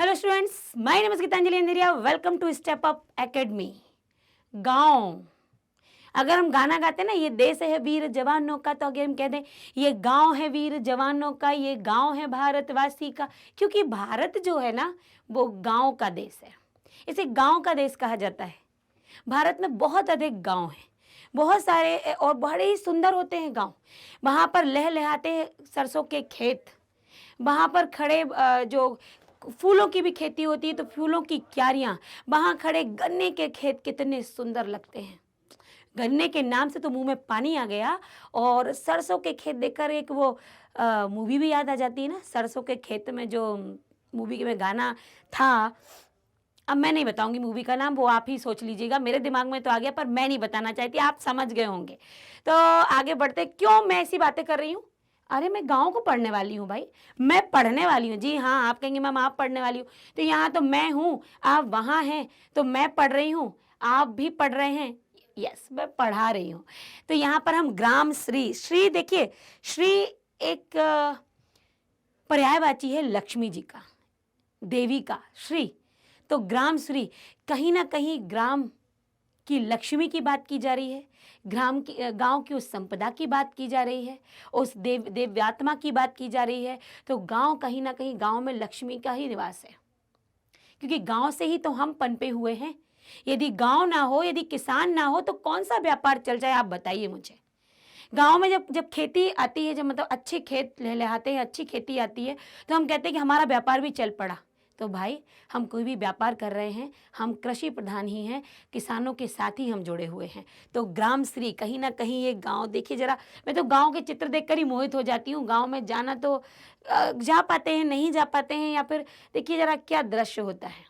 Hello students, my name is Geetanjali Andheria. Welcome to step up academy. गांव, अगर हम गाना गाते हैं ना, ये देश है वीर जवानों का, तो अगर हम कहते हैं ये गांव है वीर जवानों का, ये गांव है भारतवासी का, क्योंकि भारत जो है ना वो गांव का देश है, इसे गांव का देश कहा जाता है। भारत में बहुत अधिक गांव हैं, बहुत सारे और बड़े ही सुंदर होते हैं गांव। वहाँ पर लहलहाते हैं सरसों के खेत, वहाँ पर खड़े जो फूलों की भी खेती होती है तो फूलों की क्यारियाँ, वहाँ खड़े गन्ने के खेत कितने सुंदर लगते हैं। गन्ने के नाम से तो मुंह में पानी आ गया। और सरसों के खेत देखकर एक वो मूवी भी याद आ जाती है ना, सरसों के खेत में जो मूवी में गाना था। अब मैं नहीं बताऊंगी मूवी का नाम, वो आप ही सोच लीजिएगा, मेरे दिमाग में तो आ गया पर मैं नहीं बताना चाहती, आप समझ गए होंगे। तो आगे बढ़ते, क्यों मैं ऐसी बातें कर रही हूँ? अरे मैं गांव को पढ़ने वाली हूँ भाई, मैं पढ़ने वाली हूँ। जी हाँ, आप कहेंगे मैम आप पढ़ने वाली हूँ, तो यहाँ तो मैं हूँ, आप वहाँ हैं, तो मैं पढ़ रही हूँ, आप भी पढ़ रहे हैं। यस, मैं पढ़ा रही हूँ। तो यहाँ पर हम ग्राम श्री, श्री देखिए, श्री एक पर्यायवाची है लक्ष्मी जी का, देवी का श्री। तो ग्राम श्री, कहीं ना कहीं ग्राम की लक्ष्मी की बात की जा रही है, ग्राम की गांव की उस संपदा की बात की जा रही है, उस देव्यात्मा की बात की जा रही है। तो गांव कहीं ना कहीं, गांव में लक्ष्मी का ही निवास है, क्योंकि गांव से ही तो हम पनपे हुए हैं। यदि गांव ना हो, यदि किसान ना हो, तो कौन सा व्यापार चल जाए, आप बताइए मुझे। गांव में जब जब खेती आती है, जब मतलब अच्छे खेत लहलहाते हैं, अच्छी खेती आती है, तो हम कहते हैं कि हमारा व्यापार भी चल पड़ा। तो भाई, हम कोई भी व्यापार कर रहे हैं, हम कृषि प्रधान ही हैं, किसानों के साथ ही हम जुड़े हुए हैं। तो ग्राम श्री कहीं ना कहीं ये गांव, देखिए जरा, मैं तो गांव के चित्र देखकर ही मोहित हो जाती हूँ। गांव में जाना तो जा पाते हैं, नहीं जा पाते हैं, या फिर देखिए जरा क्या दृश्य होता है।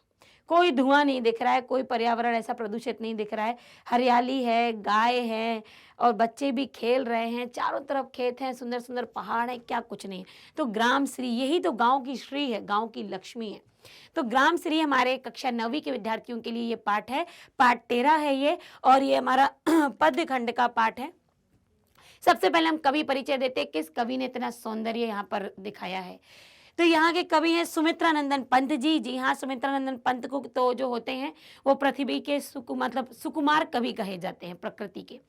कोई धुआं नहीं दिख रहा है, कोई पर्यावरण ऐसा प्रदूषित नहीं दिख रहा है, हरियाली है, गाय है, और बच्चे भी खेल रहे हैं, चारों तरफ खेत हैं, सुंदर सुंदर पहाड़ है, क्या कुछ नहीं है। तो ग्राम श्री, यही तो गांव की श्री है, गांव की लक्ष्मी है। तो ग्राम श्री हमारे कक्षा 9वीं के विद्यार्थियों के लिए ये पाठ है, पाठ 13 है ये, और ये हमारा पद्य खंड का पाठ है। सबसे पहले हम कवि परिचय देते हैं, किस कवि ने इतना सौंदर्य यहाँ पर दिखाया है। तो यहाँ के कवि हैं सुमित्रानंदन पंत जी। जी हाँ, सुमित्रानंदन पंत को तो जो होते हैं वो पृथ्वी के मतलब सुकुमार कवि कहे जाते हैं, प्रकृति के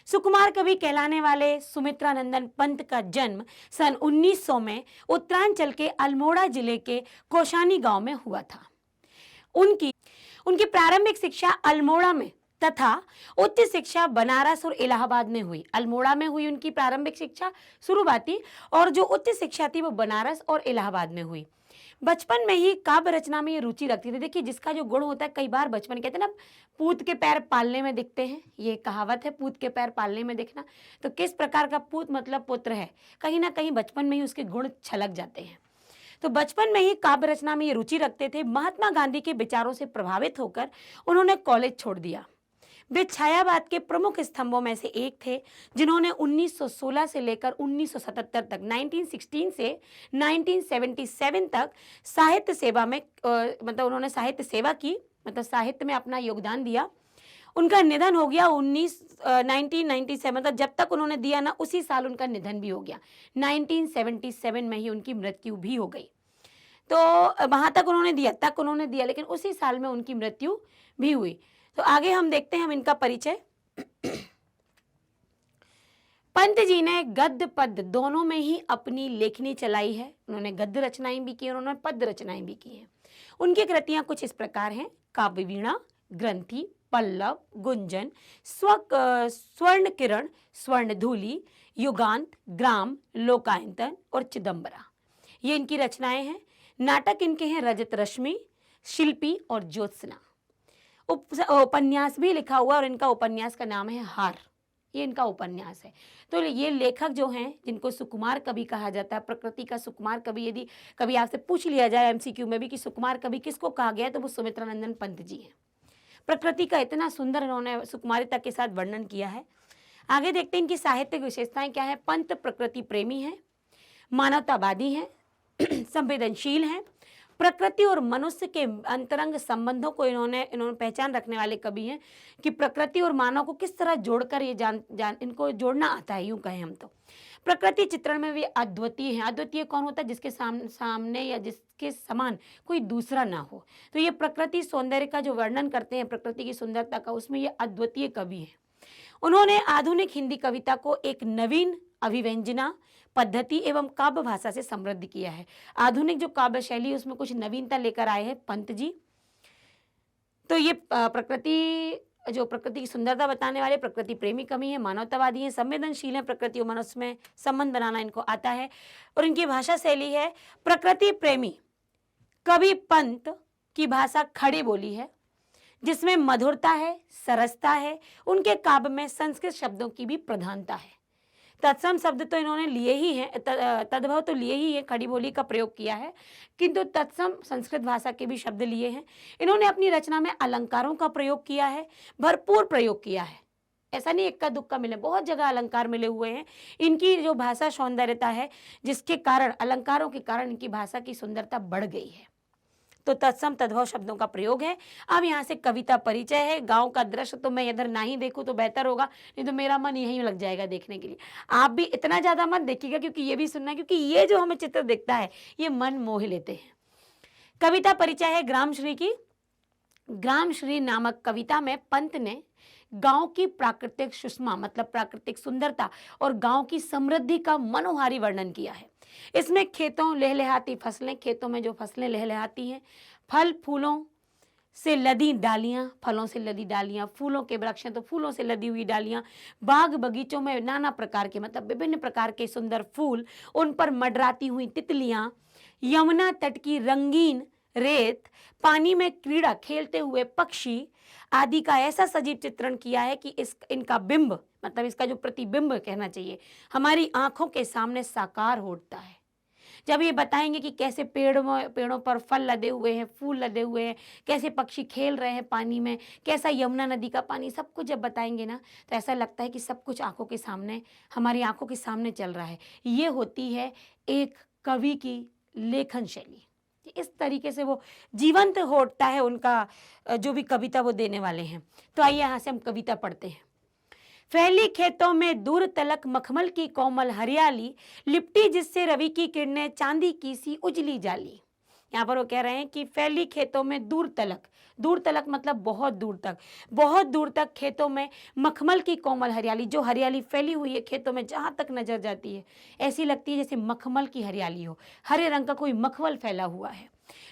सुकुमार कवि कहलाने वाले सुमित्रानंदन पंत का जन्म सन 1900 में उत्तरांचल के अल्मोड़ा जिले के कौशानी गांव में हुआ था। उनकी उनकी प्रारंभिक शिक्षा अल्मोड़ा में तथा उच्च शिक्षा बनारस और इलाहाबाद में हुई। अल्मोड़ा में हुई उनकी प्रारंभिक शिक्षा शुरुआती, और जो उच्च शिक्षा थी वो बनारस और इलाहाबाद में हुई। बचपन में ही काव्य रचना में ये रुचि रखती थी। देखिए, जिसका जो गुण होता है, कई बार बचपन, कहते हैं ना, पूत के पैर पालने में दिखते हैं, ये कहावत है, पूत के पैर पालने में दिखना। तो किस प्रकार का पूत मतलब पुत्र है, कहीं ना कहीं बचपन में ही उसके गुण छलक जाते हैं। तो बचपन में ही काव्य रचना में ये रुचि रखते थे। महात्मा गांधी के विचारों से प्रभावित होकर उन्होंने कॉलेज छोड़ दिया। वे छायावाद के प्रमुख स्तंभों में से एक थे, जिन्होंने 1916 से लेकर 1977 तक, 1916 से 1977 तक साहित्य सेवा में मतलब उन्होंने साहित्य सेवा की, मतलब साहित्य में अपना योगदान दिया। उनका निधन हो गया 1997, मतलब जब तक उन्होंने दिया ना, उसी साल उनका निधन भी हो गया। 1977 में ही उनकी मृत्यु भी हो गई। तो वहां तक उन्होंने दिया, लेकिन उसी साल में उनकी मृत्यु भी हुई। तो आगे हम देखते हैं, हम इनका परिचय। पंत जी ने गद्य पद्य दोनों में ही अपनी लेखनी चलाई है। उन्होंने गद्य रचनाएं भी की, उन्होंने पद्य रचनाएं भी की हैं। उनकी कृतियां कुछ इस प्रकार हैं: काव्य वीणा, ग्रंथि, पल्लव, गुंजन, स्वर्ण किरण, स्वर्ण धूलि, युगांत, ग्राम, लोकायतन और चिदंबरा, ये इनकी रचनाएं हैं। नाटक इनके हैं रजत रश्मि, शिल्पी और ज्योत्सना। उपन्यास भी लिखा हुआ, और इनका उपन्यास का नाम है हार, ये इनका उपन्यास है। तो ये लेखक जो हैं, जिनको सुकुमार कवि कहा जाता है, प्रकृति का सुकुमार कवि, यदि कभी आपसे पूछ लिया जाए एमसीक्यू में भी कि सुकुमार कवि किसको कहा गया है, तो वो सुमित्रानंदन पंत जी हैं। प्रकृति का इतना सुंदर इन्होंने सुकुमारिता के साथ वर्णन किया है। आगे देखते हैं इनकी साहित्यिक विशेषताएं क्या है। पंत प्रकृति प्रेमी हैं, मानवतावादी हैं, संवेदनशील हैं, प्रकृति और मनुष्य के अंतरंग संबंधों को इन्होंने पहचान रखने वाले कवि हैं, कि प्रकृति और मानव को किस तरह जोड़कर ये इनको जोड़ना आता है, यूं कहें हम तो। प्रकृति चित्रण में वे अद्वितीय हैं। अद्वितीय कौन होता है? जिसके सामने या जिसके समान कोई दूसरा ना हो। तो ये प्रकृति सौंदर्य का जो वर्णन करते हैं, प्रकृति की सुंदरता का, उसमें ये अद्वितीय कवि हैं। उन्होंने आधुनिक हिंदी कविता को एक नवीन अभिव्यंजना पद्धति एवं काव्य भाषा से समृद्ध किया है। आधुनिक जो काव्य शैली है उसमें कुछ नवीनता लेकर आए हैं पंत जी। तो ये प्रकृति की सुंदरता बताने वाले प्रकृति प्रेमी कवि हैं, मानवतावादी हैं, संवेदनशील हैं, प्रकृति और मनुष्य में संबंध बनाना इनको आता है। और इनकी भाषा शैली है प्रकृति प्रेमी कवि पंत की भाषा खड़ी बोली है, जिसमें मधुरता है, सरसता है। उनके काव्य में संस्कृत शब्दों की भी प्रधानता है। तत्सम शब्द तो इन्होंने लिए ही हैं, तद्भव तो लिए ही है, खड़ी बोली का प्रयोग किया है, किंतु तत्सम संस्कृत भाषा के भी शब्द लिए हैं। इन्होंने अपनी रचना में अलंकारों का प्रयोग किया है, भरपूर प्रयोग किया है। ऐसा नहीं इक्का दुक्का मिले, बहुत जगह अलंकार मिले हुए हैं। इनकी जो भाषा सौंदर्यता है, जिसके कारण, अलंकारों के कारण इनकी भाषा की सुंदरता बढ़ गई है। तो तत्सम तद्भव शब्दों का प्रयोग है। अब यहाँ से कविता परिचय है। गांव का दृश्य तो मैं इधर ना ही देखूं तो बेहतर होगा, नहीं तो मेरा मन यहीं लग जाएगा देखने के लिए। आप भी इतना ज़्यादा मत देखिएगा, क्योंकि ये भी सुनना है, क्योंकि ये जो हमें चित्र दिखता है ये मन मोह लेते हैं। कविता परिचय है ग्रामश्री की। ग्रामश्री नामक कविता में पंत ने गांव की प्राकृतिक सुषमा मतलब प्राकृतिक सुंदरता और गांव की समृद्धि का मनोहारी वर्णन किया है। इसमें खेतों लहलहाती फसलें, खेतों में जो फसलें लहलहाती हैं, फल फूलों से लदी डालियां, फलों से लदी डालियां, फूलों के वृक्ष हैं तो फूलों से लदी हुई डालियां, बाग बगीचों में नाना प्रकार के मतलब विभिन्न प्रकार के सुंदर फूल, उन पर मंडराती हुई तितलियां, यमुना तट की रंगीन रेत, पानी में क्रीड़ा खेलते हुए पक्षी आदि का ऐसा सजीव चित्रण किया है कि इनका बिंब मतलब इसका जो प्रतिबिंब कहना चाहिए हमारी आंखों के सामने साकार होता है। जब ये बताएंगे कि कैसे पेड़ों पर फल लदे हुए हैं, फूल लदे हुए हैं, कैसे पक्षी खेल रहे हैं पानी में, कैसा यमुना नदी का पानी, सब कुछ जब बताएंगे ना तो ऐसा लगता है कि सब कुछ आंखों के सामने, हमारी आंखों के सामने चल रहा है। ये होती है एक कवि की लेखन शैली। इस तरीके से वो जीवंत होता है उनका जो भी कविता वो देने वाले हैं। तो आइए यहाँ से हम कविता पढ़ते हैं। फैली खेतों में दूर तलक मखमल की कोमल हरियाली, लिपटी जिससे रवि की किरणें चांदी की सी उजली जाली। यहाँ पर वो कह रहे हैं कि फैली खेतों में दूर तलक मतलब बहुत दूर तक खेतों में मखमल की कोमल हरियाली, जो हरियाली फैली हुई है खेतों में जहाँ तक नजर जाती है ऐसी लगती है जैसे मखमल की हरियाली हो, हरे रंग का कोई मखमल फैला हुआ है।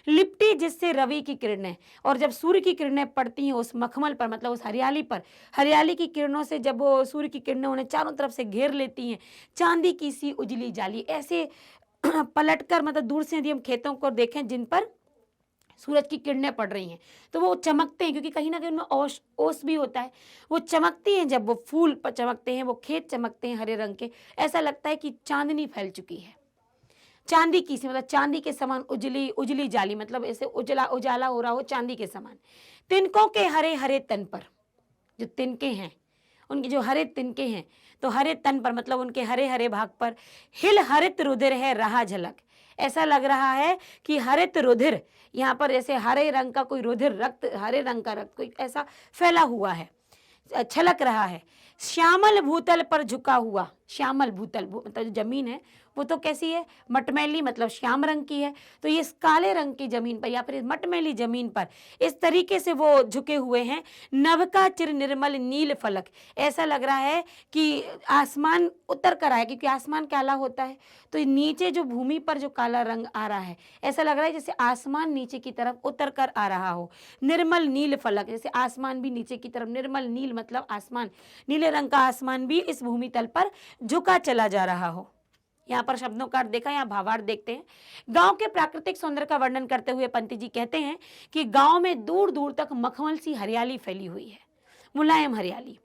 लिपटी जिससे रवि की किरणें, और जब सूर्य की किरणें पड़ती हैं उस मखमल पर मतलब उस हरियाली पर, हरियाली की किरणों से जब वो सूर्य की किरणें उन्हें चारों तरफ से घेर लेती हैं, चांदी की सी उजली जाली, ऐसे पलटकर मतलब दूर से यदि हम खेतों को देखें जिन पर सूरज की किरणें पड़ रही हैं तो वो चमकते हैं, क्योंकि कहीं ना कहीं उनमें ओस भी होता है, वो चमकती हैं। जब वो फूल पर चमकते हैं, वो खेत चमकते हैं हरे रंग के, ऐसा लगता है कि चांदनी फैल चुकी है। चांदी की सी मतलब चांदी के समान उजली जाली मतलब ऐसे उजाला हो रहा हो चांदी के समान। तिनकों के हरे हरे तन पर, जो तिनके हैं उनके जो हरे तिनके हैं तो हरे तन पर मतलब उनके हरे हरे भाग पर हिल हरित रुधिर है रहा झलक। ऐसा लग रहा है कि हरित रुधिर, यहाँ पर जैसे हरे रंग का कोई रुधिर, रक्त, हरे रंग का रक्त कोई ऐसा फैला हुआ है, छलक रहा है। श्यामल भूतल पर झुका हुआ, श्यामल भूतल मतलब जो जमीन है वो तो कैसी है, मटमैली मतलब श्याम रंग की है। तो ये इस काले रंग की जमीन पर या फिर इस मटमैली जमीन पर इस तरीके से वो झुके हुए हैं। नभ का चिर निर्मल नील फलक, ऐसा लग रहा है कि आसमान उतर कर आया, क्योंकि आसमान काला होता है तो नीचे जो भूमि पर जो काला रंग आ रहा है ऐसा लग रहा है जैसे आसमान नीचे की तरफ उतर कर आ रहा हो। निर्मल नील फलक, जैसे आसमान भी नीचे की तरफ, निर्मल नील मतलब आसमान, नीले रंग का आसमान भी इस भूमि तल पर झुका चला जा रहा हो। यहाँ पर शब्दों का अर्थ देखा, यहाँ भावार्थ देखते हैं। गांव के प्राकृतिक सौंदर्य का वर्णन करते हुए पंत जी कहते हैं कि गांव में दूर दूर तक मखमल सी हरियाली फैली हुई है, मुलायम हरियाली।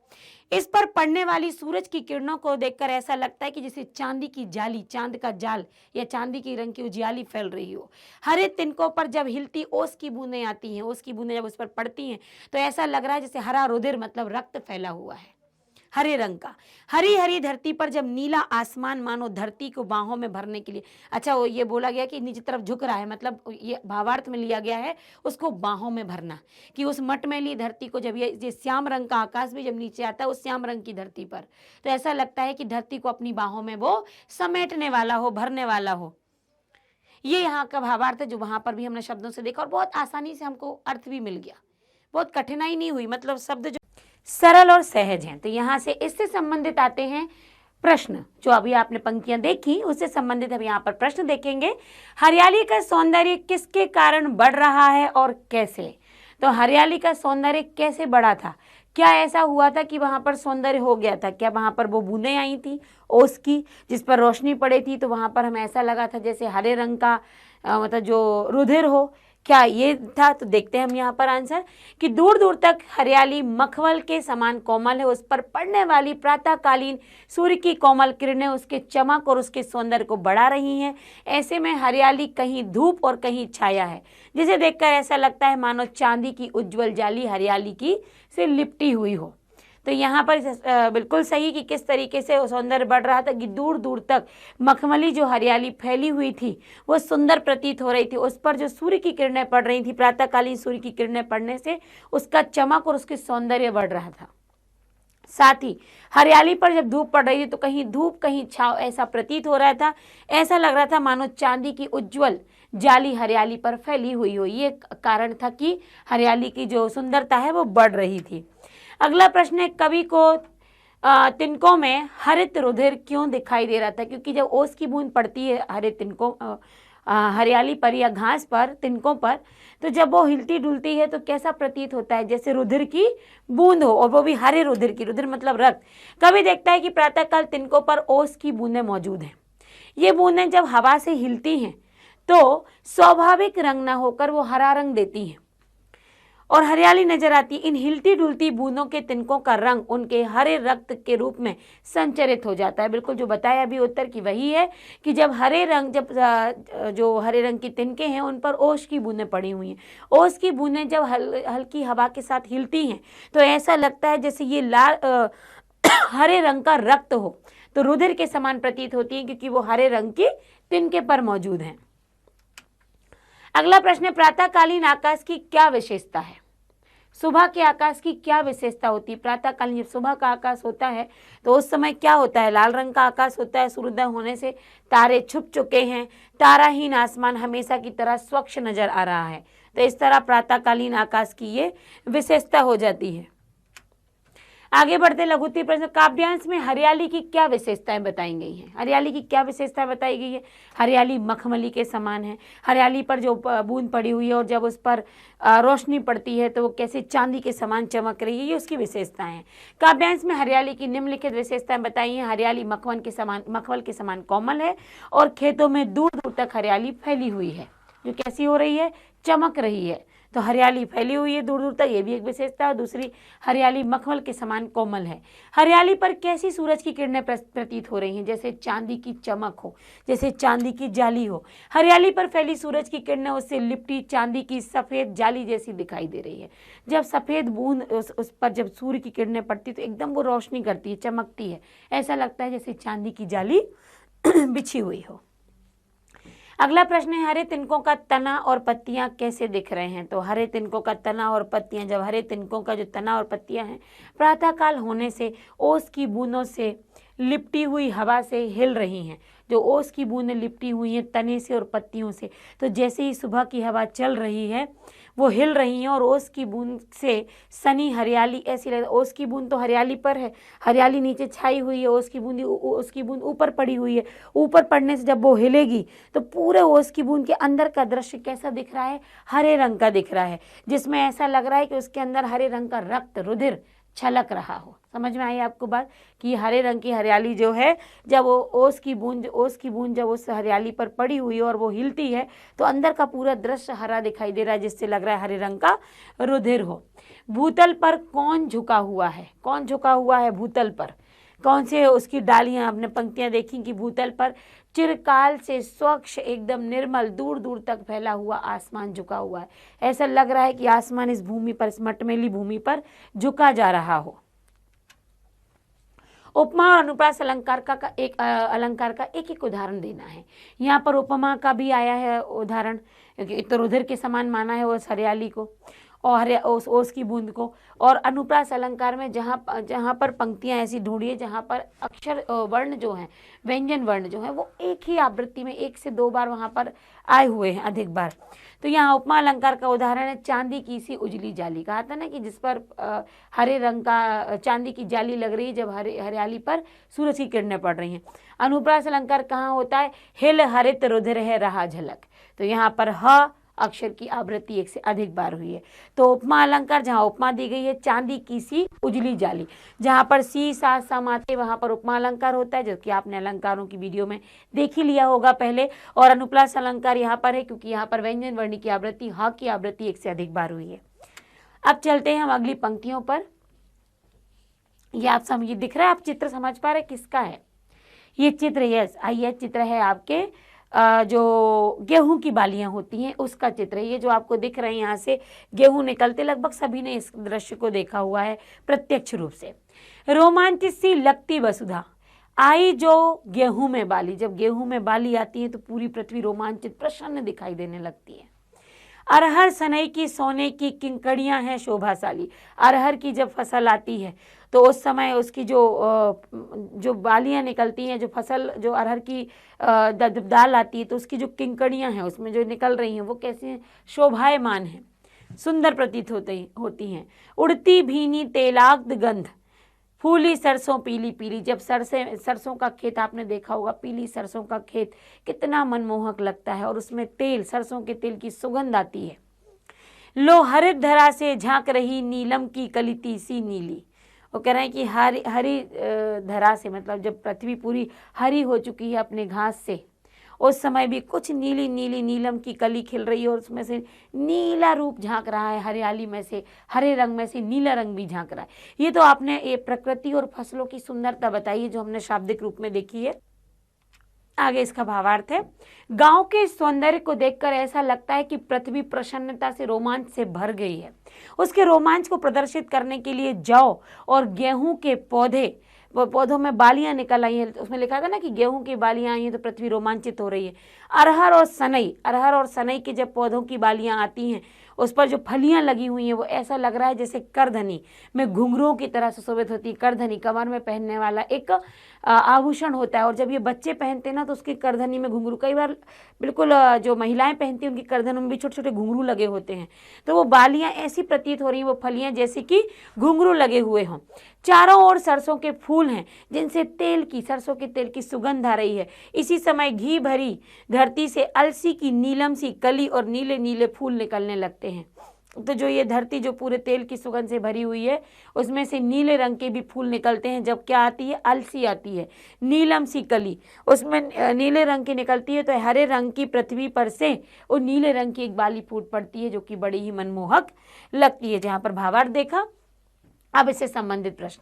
इस पर पड़ने वाली सूरज की किरणों को देखकर ऐसा लगता है कि जैसे चांदी की जाली, चांद का जाल या चांदी की रंग की उजियाली फैल रही हो। हरे तिनकों पर जब हिलती ओस की बूंदें आती हैं, ओस की बूंदें जब उस पर पड़ती हैं तो ऐसा लग रहा है जैसे हरा रुधिर मतलब रक्त फैला हुआ है। हरे रंग का। हरी हरी धरती पर जब नीला आसमान मानो धरती को बाहों में भरने के लिए, अच्छा वो ये बोला गया कि नीचे तरफ झुक रहा है, मतलब ये भावार्थ में लिया गया है उसको बाहों में भरना, कि उस मटमैली धरती को जब ये श्याम रंग का आकाश भी जब नीचे आता है उस श्याम रंग की धरती पर, तो ऐसा लगता है कि धरती को अपनी बाहों में वो समेटने वाला हो, भरने वाला हो। ये यहाँ का भावार्थ है जो वहां पर भी हमने शब्दों से देखा और बहुत आसानी से हमको अर्थ भी मिल गया, बहुत कठिनाई नहीं हुई, मतलब शब्द जो सरल और सहज हैं। तो यहाँ से इससे संबंधित आते हैं प्रश्न, जो अभी आपने पंक्तियां देखी उससे संबंधित हम यहाँ पर प्रश्न देखेंगे। हरियाली का सौंदर्य किसके कारण बढ़ रहा है और कैसे? तो हरियाली का सौंदर्य कैसे बढ़ा था? क्या ऐसा हुआ था कि वहां पर सौंदर्य हो गया था? क्या वहां पर वो बूंदें आई थी ओस की जिस पर रोशनी पड़ी थी, तो वहां पर हमें ऐसा लगा था जैसे हरे रंग का मतलब जो रुधिर हो? क्या ये था? तो देखते हैं हम यहाँ पर आंसर कि दूर दूर तक हरियाली मखमल के समान कोमल है, उस पर पड़ने वाली प्रातःकालीन सूर्य की कोमल किरणें उसके चमक और उसके सौंदर्य को बढ़ा रही हैं। ऐसे में हरियाली कहीं धूप और कहीं छाया है, जिसे देखकर ऐसा लगता है मानो चांदी की उज्जवल जाली हरियाली की से लिपटी हुई हो। तो यहाँ पर बिल्कुल सही कि किस तरीके से सौंदर्य बढ़ रहा था कि दूर दूर तक मखमली जो हरियाली फैली हुई थी वो सुंदर प्रतीत हो रही थी, उस पर जो सूर्य की किरणें पड़ रही थी, प्रातःकालीन सूर्य की किरणें पड़ने से उसका चमक और उसके सौंदर्य बढ़ रहा था। साथ ही हरियाली पर जब धूप पड़ रही थी तो कहीं धूप कहीं छाव ऐसा प्रतीत हो रहा था, ऐसा लग रहा था मानो चांदी की उज्जवल जाली हरियाली पर फैली हुई हो। ये कारण था कि हरियाली की जो सुंदरता है वो बढ़ रही थी। अगला प्रश्न है, कवि को तिनकों में हरित रुधिर क्यों दिखाई दे रहा था? क्योंकि जब ओस की बूंद पड़ती है हरे तिनकों हरियाली पर या घास पर, तिनकों पर, तो जब वो हिलती डुलती है तो कैसा प्रतीत होता है? जैसे रुधिर की बूंद हो, और वो भी हरे रुधिर की। रुधिर मतलब रक्त। कवि देखता है कि प्रातःकाल तिनकों पर ओस की बूंदें मौजूद हैं। ये बूंदें जब हवा से हिलती हैं तो स्वाभाविक रंग न होकर वो हरा रंग देती हैं और हरियाली नजर आती। इन हिलती डुलती बूंदों के तिनकों का रंग उनके हरे रक्त के रूप में संचरित हो जाता है। बिल्कुल जो बताया अभी उत्तर की वही है कि जब हरे रंग, जब जो हरे रंग की तिनके हैं उन पर ओस की बूंदें पड़ी हुई हैं, ओस की बूंदें जब हल्की हवा के साथ हिलती हैं तो ऐसा लगता है जैसे ये लाल हरे रंग का रक्त हो, तो रुधिर के समान प्रतीत होती है क्योंकि वो हरे रंग की तिनके पर मौजूद हैं। अगला प्रश्न है, प्रातःकालीन आकाश की क्या विशेषता है? सुबह के आकाश की क्या विशेषता होती है? प्रातःकालीन जब सुबह का आकाश होता है तो उस समय क्या होता है? लाल रंग का आकाश होता है, सूर्योदय होने से तारे छुप चुके हैं, ताराहीन आसमान हमेशा की तरह स्वच्छ नजर आ रहा है। तो इस तरह प्रातःकालीन आकाश की ये विशेषता हो जाती है। आगे बढ़ते लघुत्तरीय प्रश्न, काव्यांश में हरियाली की क्या विशेषताएं बताई गई हैं? हरियाली की क्या विशेषताएं बताई गई है? हरियाली मखमली के समान है, हरियाली पर जो बूंद पड़ी हुई है और जब उस पर रोशनी पड़ती है तो वो कैसे चांदी के समान चमक रही है, ये उसकी विशेषताएं हैं। काव्यांश में हरियाली की निम्नलिखित विशेषताएं बताई हैं। हरियाली मखमल के समान कोमल है और खेतों में दूर दूर तक हरियाली फैली हुई है, जो कैसी हो रही है? चमक रही है। तो हरियाली फैली हुई है दूर दूर तक, ये भी एक विशेषता है। दूसरी, हरियाली मखमल के समान कोमल है। हरियाली पर कैसी सूरज की किरणें प्रतीत हो रही हैं? जैसे चांदी की चमक हो, जैसे चांदी की जाली हो। हरियाली पर फैली सूरज की किरणें उससे लिपटी चांदी की सफेद जाली जैसी दिखाई दे रही है। जब सफेद बूंद उस पर जब सूर्य की किरणें पड़ती तो एकदम वो रोशनी करती है, चमकती है, ऐसा लगता है जैसे चांदी की जाली बिछी हुई हो। अगला प्रश्न है, हरे तिनकों का तना और पत्तियां कैसे दिख रहे हैं? तो हरे तिनकों का तना और पत्तियां, जब हरे तिनकों का जो तना और पत्तियां हैं प्रातःकाल होने से ओस की बूंदों से लिपटी हुई हवा से हिल रही हैं। जो ओस की बूंदें लिपटी हुई हैं तने से और पत्तियों से, तो जैसे ही सुबह की हवा चल रही है वो हिल रही हैं और ओस की बूंद से सनी हरियाली ऐसी लग, ओस की बूंद तो हरियाली पर है, हरियाली नीचे छाई हुई है, ओस की बूंद ऊपर पड़ी हुई है। ऊपर पड़ने से जब वो हिलेगी तो पूरे ओस की बूंद के अंदर का दृश्य कैसा दिख रहा है? हरे रंग का दिख रहा है, जिसमें ऐसा लग रहा है कि उसके अंदर हरे रंग का रक्त रुधिर छलक रहा हो। समझ में आई आपको बात कि हरे रंग की हरियाली जो है, जब वो ओस की बूंद जब उस हरियाली पर पड़ी हुई है और वो हिलती है तो अंदर का पूरा दृश्य हरा दिखाई दे रहा है, जिससे लग रहा है हरे रंग का रुधिर हो। भूतल पर कौन झुका हुआ है? कौन झुका हुआ है भूतल पर? कौन से उसकी डालियां, आपने पंक्तियां देखी कि भूतल पर चिरकाल से स्वच्छ एकदम निर्मल दूर दूर तक फैला हुआ आसमान झुका हुआ है। ऐसा लग रहा है कि आसमान इस भूमि पर, इस मटमैली भूमि पर झुका जा रहा हो। उपमा और अनुप्रास अलंकार का एक एक उदाहरण देना है। यहाँ पर उपमा का भी आया है उदाहरण, क्योंकि इधर उधर के समान माना है उस हरियाली को और उस ओस की बूंद को। और अनुप्रास अलंकार में जहाँ पर पंक्तियाँ ऐसी ढूंढिए जहाँ पर अक्षर वर्ण जो हैं, व्यंजन वर्ण जो हैं, वो एक ही आवृत्ति में 1 से 2 बार वहाँ पर आए हुए हैं, अधिक बार। तो यहाँ उपमा अलंकार का उदाहरण है चांदी की सी उजली जाली। कहा था ना कि जिस पर हरे रंग का चांदी की जाली लग रही है जब हरियाली पर सूरज की किरणें पड़ रही हैं। अनुप्रास अलंकार कहाँ होता है? हिल हरित रुधिर है रहा झलक। तो यहाँ पर ह अक्षर की आवृत्ति 1 से अधिक बार हुई है। तो उपमा अलंकार, जहाँ उपमा दी गई है चांदी की सी उजली जाली, जहाँ पर सी सा सम आते वहाँ पर उपमा अलंकार होता है, जो कि आपने अलंकारों की वीडियो में देख ही लिया होगा पहले। और अनुप्रास अलंकार यहाँ पर है क्योंकि यहाँ पर व्यंजन वर्ण की आवृत्ति ह की आवृत्ति 1 से अधिक बार हुई है। अब चलते हैं हम अगली पंक्तियों पर। ये आप ये दिख रहा है, आप चित्र समझ पा रहे किसका है ये चित्र? यस, ये चित्र है आपके जो गेहूं की बालियां होती हैं उसका चित्र है। ये जो आपको दिख रहे हैं यहाँ से गेहूं निकलते, लगभग सभी ने इस दृश्य को देखा हुआ है प्रत्यक्ष रूप से। रोमांचित सी लगती वसुधा आई जो गेहूं में बाली। जब गेहूं में बाली आती है तो पूरी पृथ्वी रोमांचित प्रसन्न दिखाई देने लगती है। अरहर सनई की सोने की किंकड़ियां हैं शोभाशाली। अरहर की जब फसल आती है तो उस समय उसकी जो बालियां निकलती हैं, जो फसल, जो अरहर की जब दाल आती है तो उसकी जो किंकड़ियां हैं उसमें जो निकल रही हैं वो कैसी हैं? शोभायमान हैं, सुंदर प्रतीत होती हैं। उड़ती भीनी तेलाग्ध गंध, फूली सरसों पीली पीली। जब सरसों का खेत आपने देखा होगा, पीली सरसों का खेत कितना मनमोहक लगता है और उसमें तेल, सरसों के तेल की सुगंध आती है। लो हरित धरा से झांक रही नीलम की कलिती सी नीली। वो कह रहे हैं कि हरी धरा से, मतलब जब पृथ्वी पूरी हरी हो चुकी है अपने घास से, उस समय भी कुछ नीली नीली नीलम की कली खिल रही है और उसमें से नीला रूप झांक रहा है, हरियाली में से, हरे रंग में से नीला रंग भी झांक रहा है। ये तो आपने ये प्रकृति और फसलों की सुंदरता बताई है जो हमने शाब्दिक रूप में देखी है। आगे इसका भावार्थ है, गांव के सौंदर्य को देखकर ऐसा लगता है कि पृथ्वी प्रसन्नता से, रोमांच से भर गई है। उसके रोमांच को प्रदर्शित करने के लिए जौ और गेहूं के पौधों में बालियां निकल आई हैं। उसमें लिखा था ना कि गेहूं की बालियां आई हैं तो पृथ्वी रोमांचित हो रही है। अरहर और सनई की जब पौधों की बालियां आती हैं, उस पर जो फलियां लगी हुई हैं वो ऐसा लग रहा है जैसे करधनी में घुंघरुओं की तरह सुशोभित होती है। करधनी कमर में पहनने वाला एक आभूषण होता है और जब ये बच्चे पहनते हैं ना तो उसकी करधनी में घुंघरू, कई बार बिल्कुल जो महिलाएं पहनती हैं उनकी करधनों में भी छोटे छोटे घुंघरू लगे होते हैं। तो वो बालियां ऐसी प्रतीत हो रही हैं, वो फलियां जैसे कि घुंघरू लगे हुए हों। चारों ओर सरसों के फूल हैं जिनसे सरसों के तेल की सुगंध आ रही है। इसी समय घी भरी धरती से अलसी की नीलम सी कली और नीले नीले फूल निकलने लगते हैं। तो जो ये धरती जो पूरे तेल की सुगंध से भरी हुई है उसमें से नीले रंग के भी फूल निकलते हैं। जब क्या आती है? अलसी आती है, नीलम सी कली उसमें नीले रंग की निकलती है। तो हरे रंग की पृथ्वी पर से वो नीले रंग की एक बाली फूट पड़ती है जो कि बड़ी ही मनमोहक लगती है। जहाँ पर भावार्थ देखा। अब इससे संबंधित प्रश्न,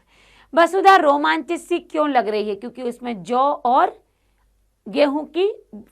वसुधा रोमांचित सी क्यों लग रही है? क्योंकि उसमें जौ और गेहूं की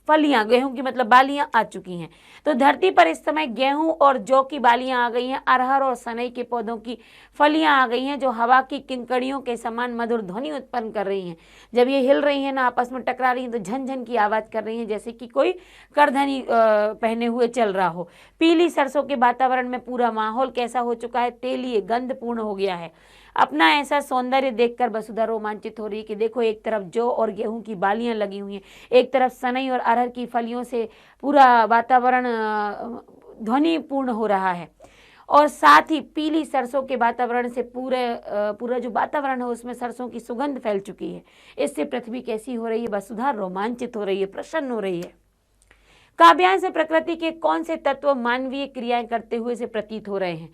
फलियां, गेहूं की मतलब बालियां आ चुकी हैं। तो धरती पर इस समय गेहूं और जौ की बालियां आ गई हैं। अरहर और सनई के पौधों की फलियां आ गई हैं जो हवा की किंकड़ियों के समान मधुर ध्वनि उत्पन्न कर रही हैं। जब ये हिल रही हैं ना, आपस में टकरा रही हैं तो झनझन की आवाज कर रही हैं जैसे कि कोई करधनी पहने हुए चल रहा हो। पीली सरसों के वातावरण में पूरा माहौल कैसा हो चुका है? तेलीय गंधपूर्ण हो गया है। अपना ऐसा सौंदर्य देखकर वसुधा रोमांचित हो रही है कि देखो, एक तरफ जौ और गेहूं की बालियां लगी हुई हैं, एक तरफ सनई और अरहर की फलियों से पूरा वातावरण ध्वनिपूर्ण हो रहा है और साथ ही पीली सरसों के वातावरण से पूरा जो वातावरण है उसमें सरसों की सुगंध फैल चुकी है। इससे पृथ्वी कैसी हो रही है? वसुधा रोमांचित हो रही है, प्रसन्न हो रही है। काव्यांश से प्रकृति के कौन से तत्व मानवीय क्रियाएं करते हुए से प्रतीत हो रहे हैं?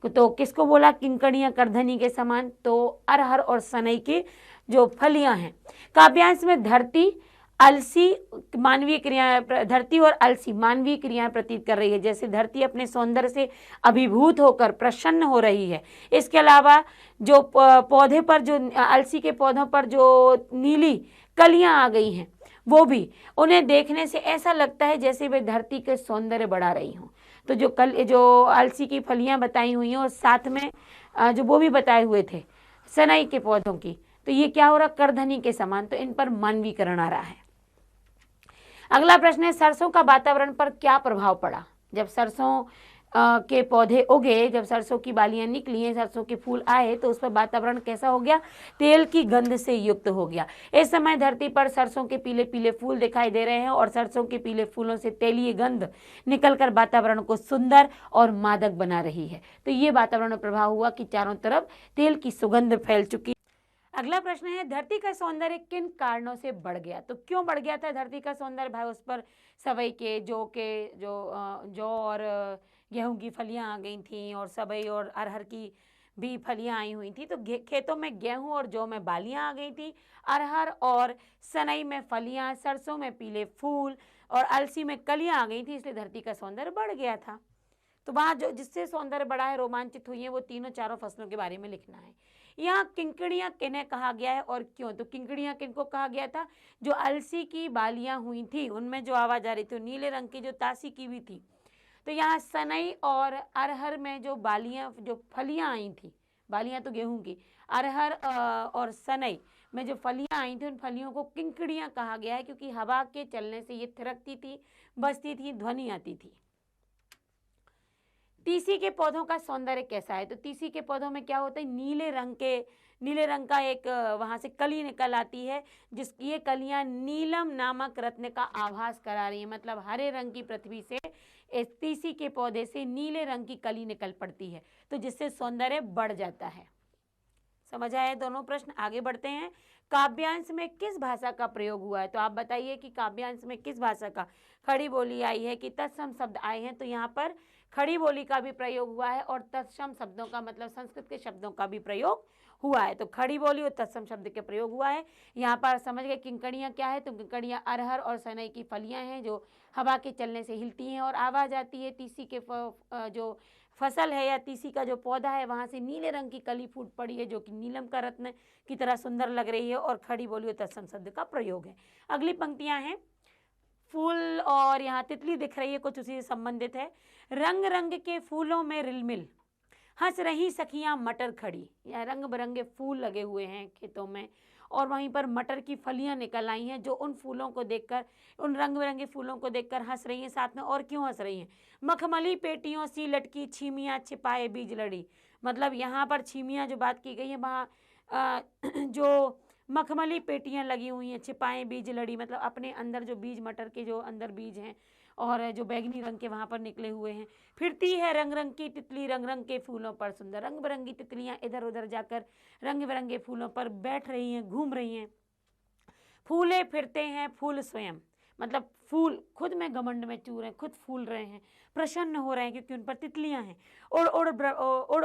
तो किसको बोला? किंकड़ियां करधनी के समान। तो अरहर और सनई की जो फलियां हैं। काव्यांश में धरती और अलसी मानवीय क्रियाएं प्रतीत कर रही है। जैसे धरती अपने सौंदर्य से अभिभूत होकर प्रसन्न हो रही है। इसके अलावा जो पौधे पर, जो अलसी के पौधों पर जो नीली कलियां आ गई हैं, वो भी उन्हें देखने से ऐसा लगता है जैसे वे धरती के सौंदर्य बढ़ा रही हों। तो जो अलसी की फलियां बताई हुई हैं और साथ में जो वो भी बताए हुए थे सनई के पौधों की, तो ये क्या हो रहा, करधनी के समान, तो इन पर मानवीकरण आ रहा है। अगला प्रश्न है, सरसों का वातावरण पर क्या प्रभाव पड़ा। जब सरसों के पौधे उगे, जब सरसों की बालियां निकली हैं, सरसों के फूल आए, तो उस पर वातावरण कैसा हो गया, तेल की गंध से युक्त हो गया। इस समय धरती पर सरसों के पीले पीले फूल दिखाई दे रहे हैं और सरसों के पीले फूलों से तेलीय गंध निकलकर वातावरण को सुंदर और मादक बना रही है। तो ये वातावरण में प्रभाव हुआ कि चारों तरफ तेल की सुगंध फैल चुकी। अगला प्रश्न है, धरती का सौंदर्य किन कारणों से बढ़ गया। तो क्यों बढ़ गया था धरती का सौंदर्य भाई, उस पर सवई के जौ और गेहूं की फलियां आ गई थी और सबई और अरहर की भी फलियां आई हुई थी। तो खेतों में गेहूं और जौ में बालियां आ गई थी, अरहर और सनई में फलियां, सरसों में पीले फूल और अलसी में कलियां आ गई थी, इसलिए धरती का सौंदर्य बढ़ गया था। तो वहाँ जो जिससे सौंदर्य बढ़ा है, रोमांचित हुई है, वो तीनों चारों फसलों के बारे में लिखना है। यहाँ किंकड़ियाँ किन्हें कहा गया है और क्यों। तो किंकड़ियाँ किनको कहा गया था, जो अलसी की बालियां हुई थी उनमें जो आवाज आ रही थी, नीले रंग की जो तासी की हुई थी। तो यहाँ सनई और अरहर में जो बालियां, जो फलियां आई थी, बालियां तो गेहूं की, अरहर और सनई में जो फलियां आई थी, उन फलियों को किंकड़ियाँ कहा गया है, क्योंकि हवा के चलने से ये थिरकती थी, बजती थी, ध्वनि आती थी। तीसी के पौधों का सौंदर्य कैसा है। तो तीसी के पौधों में क्या होता है, नीले रंग का एक वहां से कली निकल आती है, जिसकी ये कलियां नीलम नामक रत्न का आभास करा रही है। मतलब हरे रंग की पृथ्वी से इस तीसी के पौधे से नीले रंग की कली निकल पड़ती है, तो जिससे सौंदर्य बढ़ जाता है। समझ आए दोनों प्रश्न। आगे बढ़ते हैं, काव्यांश में किस भाषा का प्रयोग हुआ है। तो आप बताइए कि काव्यांश में किस भाषा का, खड़ी बोली आई है कि तत्सम शब्द आए हैं। तो यहाँ पर खड़ी बोली का भी प्रयोग हुआ है और तत्सम शब्दों का मतलब संस्कृत के शब्दों का भी प्रयोग हुआ है। तो खड़ी बोली और तत्सम शब्द के प्रयोग हुआ है। यहाँ पर समझ गए किंकड़ियाँ क्या है। तो किंकड़ियाँ अरहर और सनई की फलियाँ हैं, जो हवा के चलने से हिलती हैं और आवाज़ आती है। तीसी के जो फसल है या तीसी का जो पौधा है, वहाँ से नीले रंग की कली फूट पड़ी है, जो कि नीलम का रत्न की तरह सुंदर लग रही है, और खड़ी बोली और तत्सम शब्द का प्रयोग है। अगली पंक्तियां हैं, फूल और यहाँ तितली दिख रही है, कुछ उसी से संबंधित है। रंग रंग के फूलों में रिलमिल हंस रही सखियां मटर खड़ी। यह रंग बिरंगे फूल लगे हुए हैं खेतों में, और वहीं पर मटर की फलियां निकल आई हैं, जो उन फूलों को देखकर, उन रंग बिरंगे फूलों को देखकर हंस रही हैं। साथ में और क्यों हंस रही हैं, मखमली पेटियों सी लटकी छीमियाँ छिपाए बीज लड़ी। मतलब यहाँ पर छीमियाँ जो बात की गई है, वहाँ जो मखमली पेटियां लगी हुई हैं, छिपाए बीज लड़ी, मतलब अपने अंदर जो बीज, मटर के जो अंदर बीज हैं और जो बैगनी रंग के वहाँ पर निकले हुए हैं। फिरती है रंग रंग की तितली रंग रंग के फूलों पर सुंदर। रंग बिरंगी तितलियां इधर उधर जाकर रंग बिरंगे फूलों पर बैठ रही हैं, घूम रही हैं। फूले फिरते हैं फूल स्वयं, मतलब फूल खुद में घमंड में चूर हैं, खुद फूल रहे हैं, प्रसन्न हो रहे हैं, क्योंकि उन पर तितलियां हैं। उड़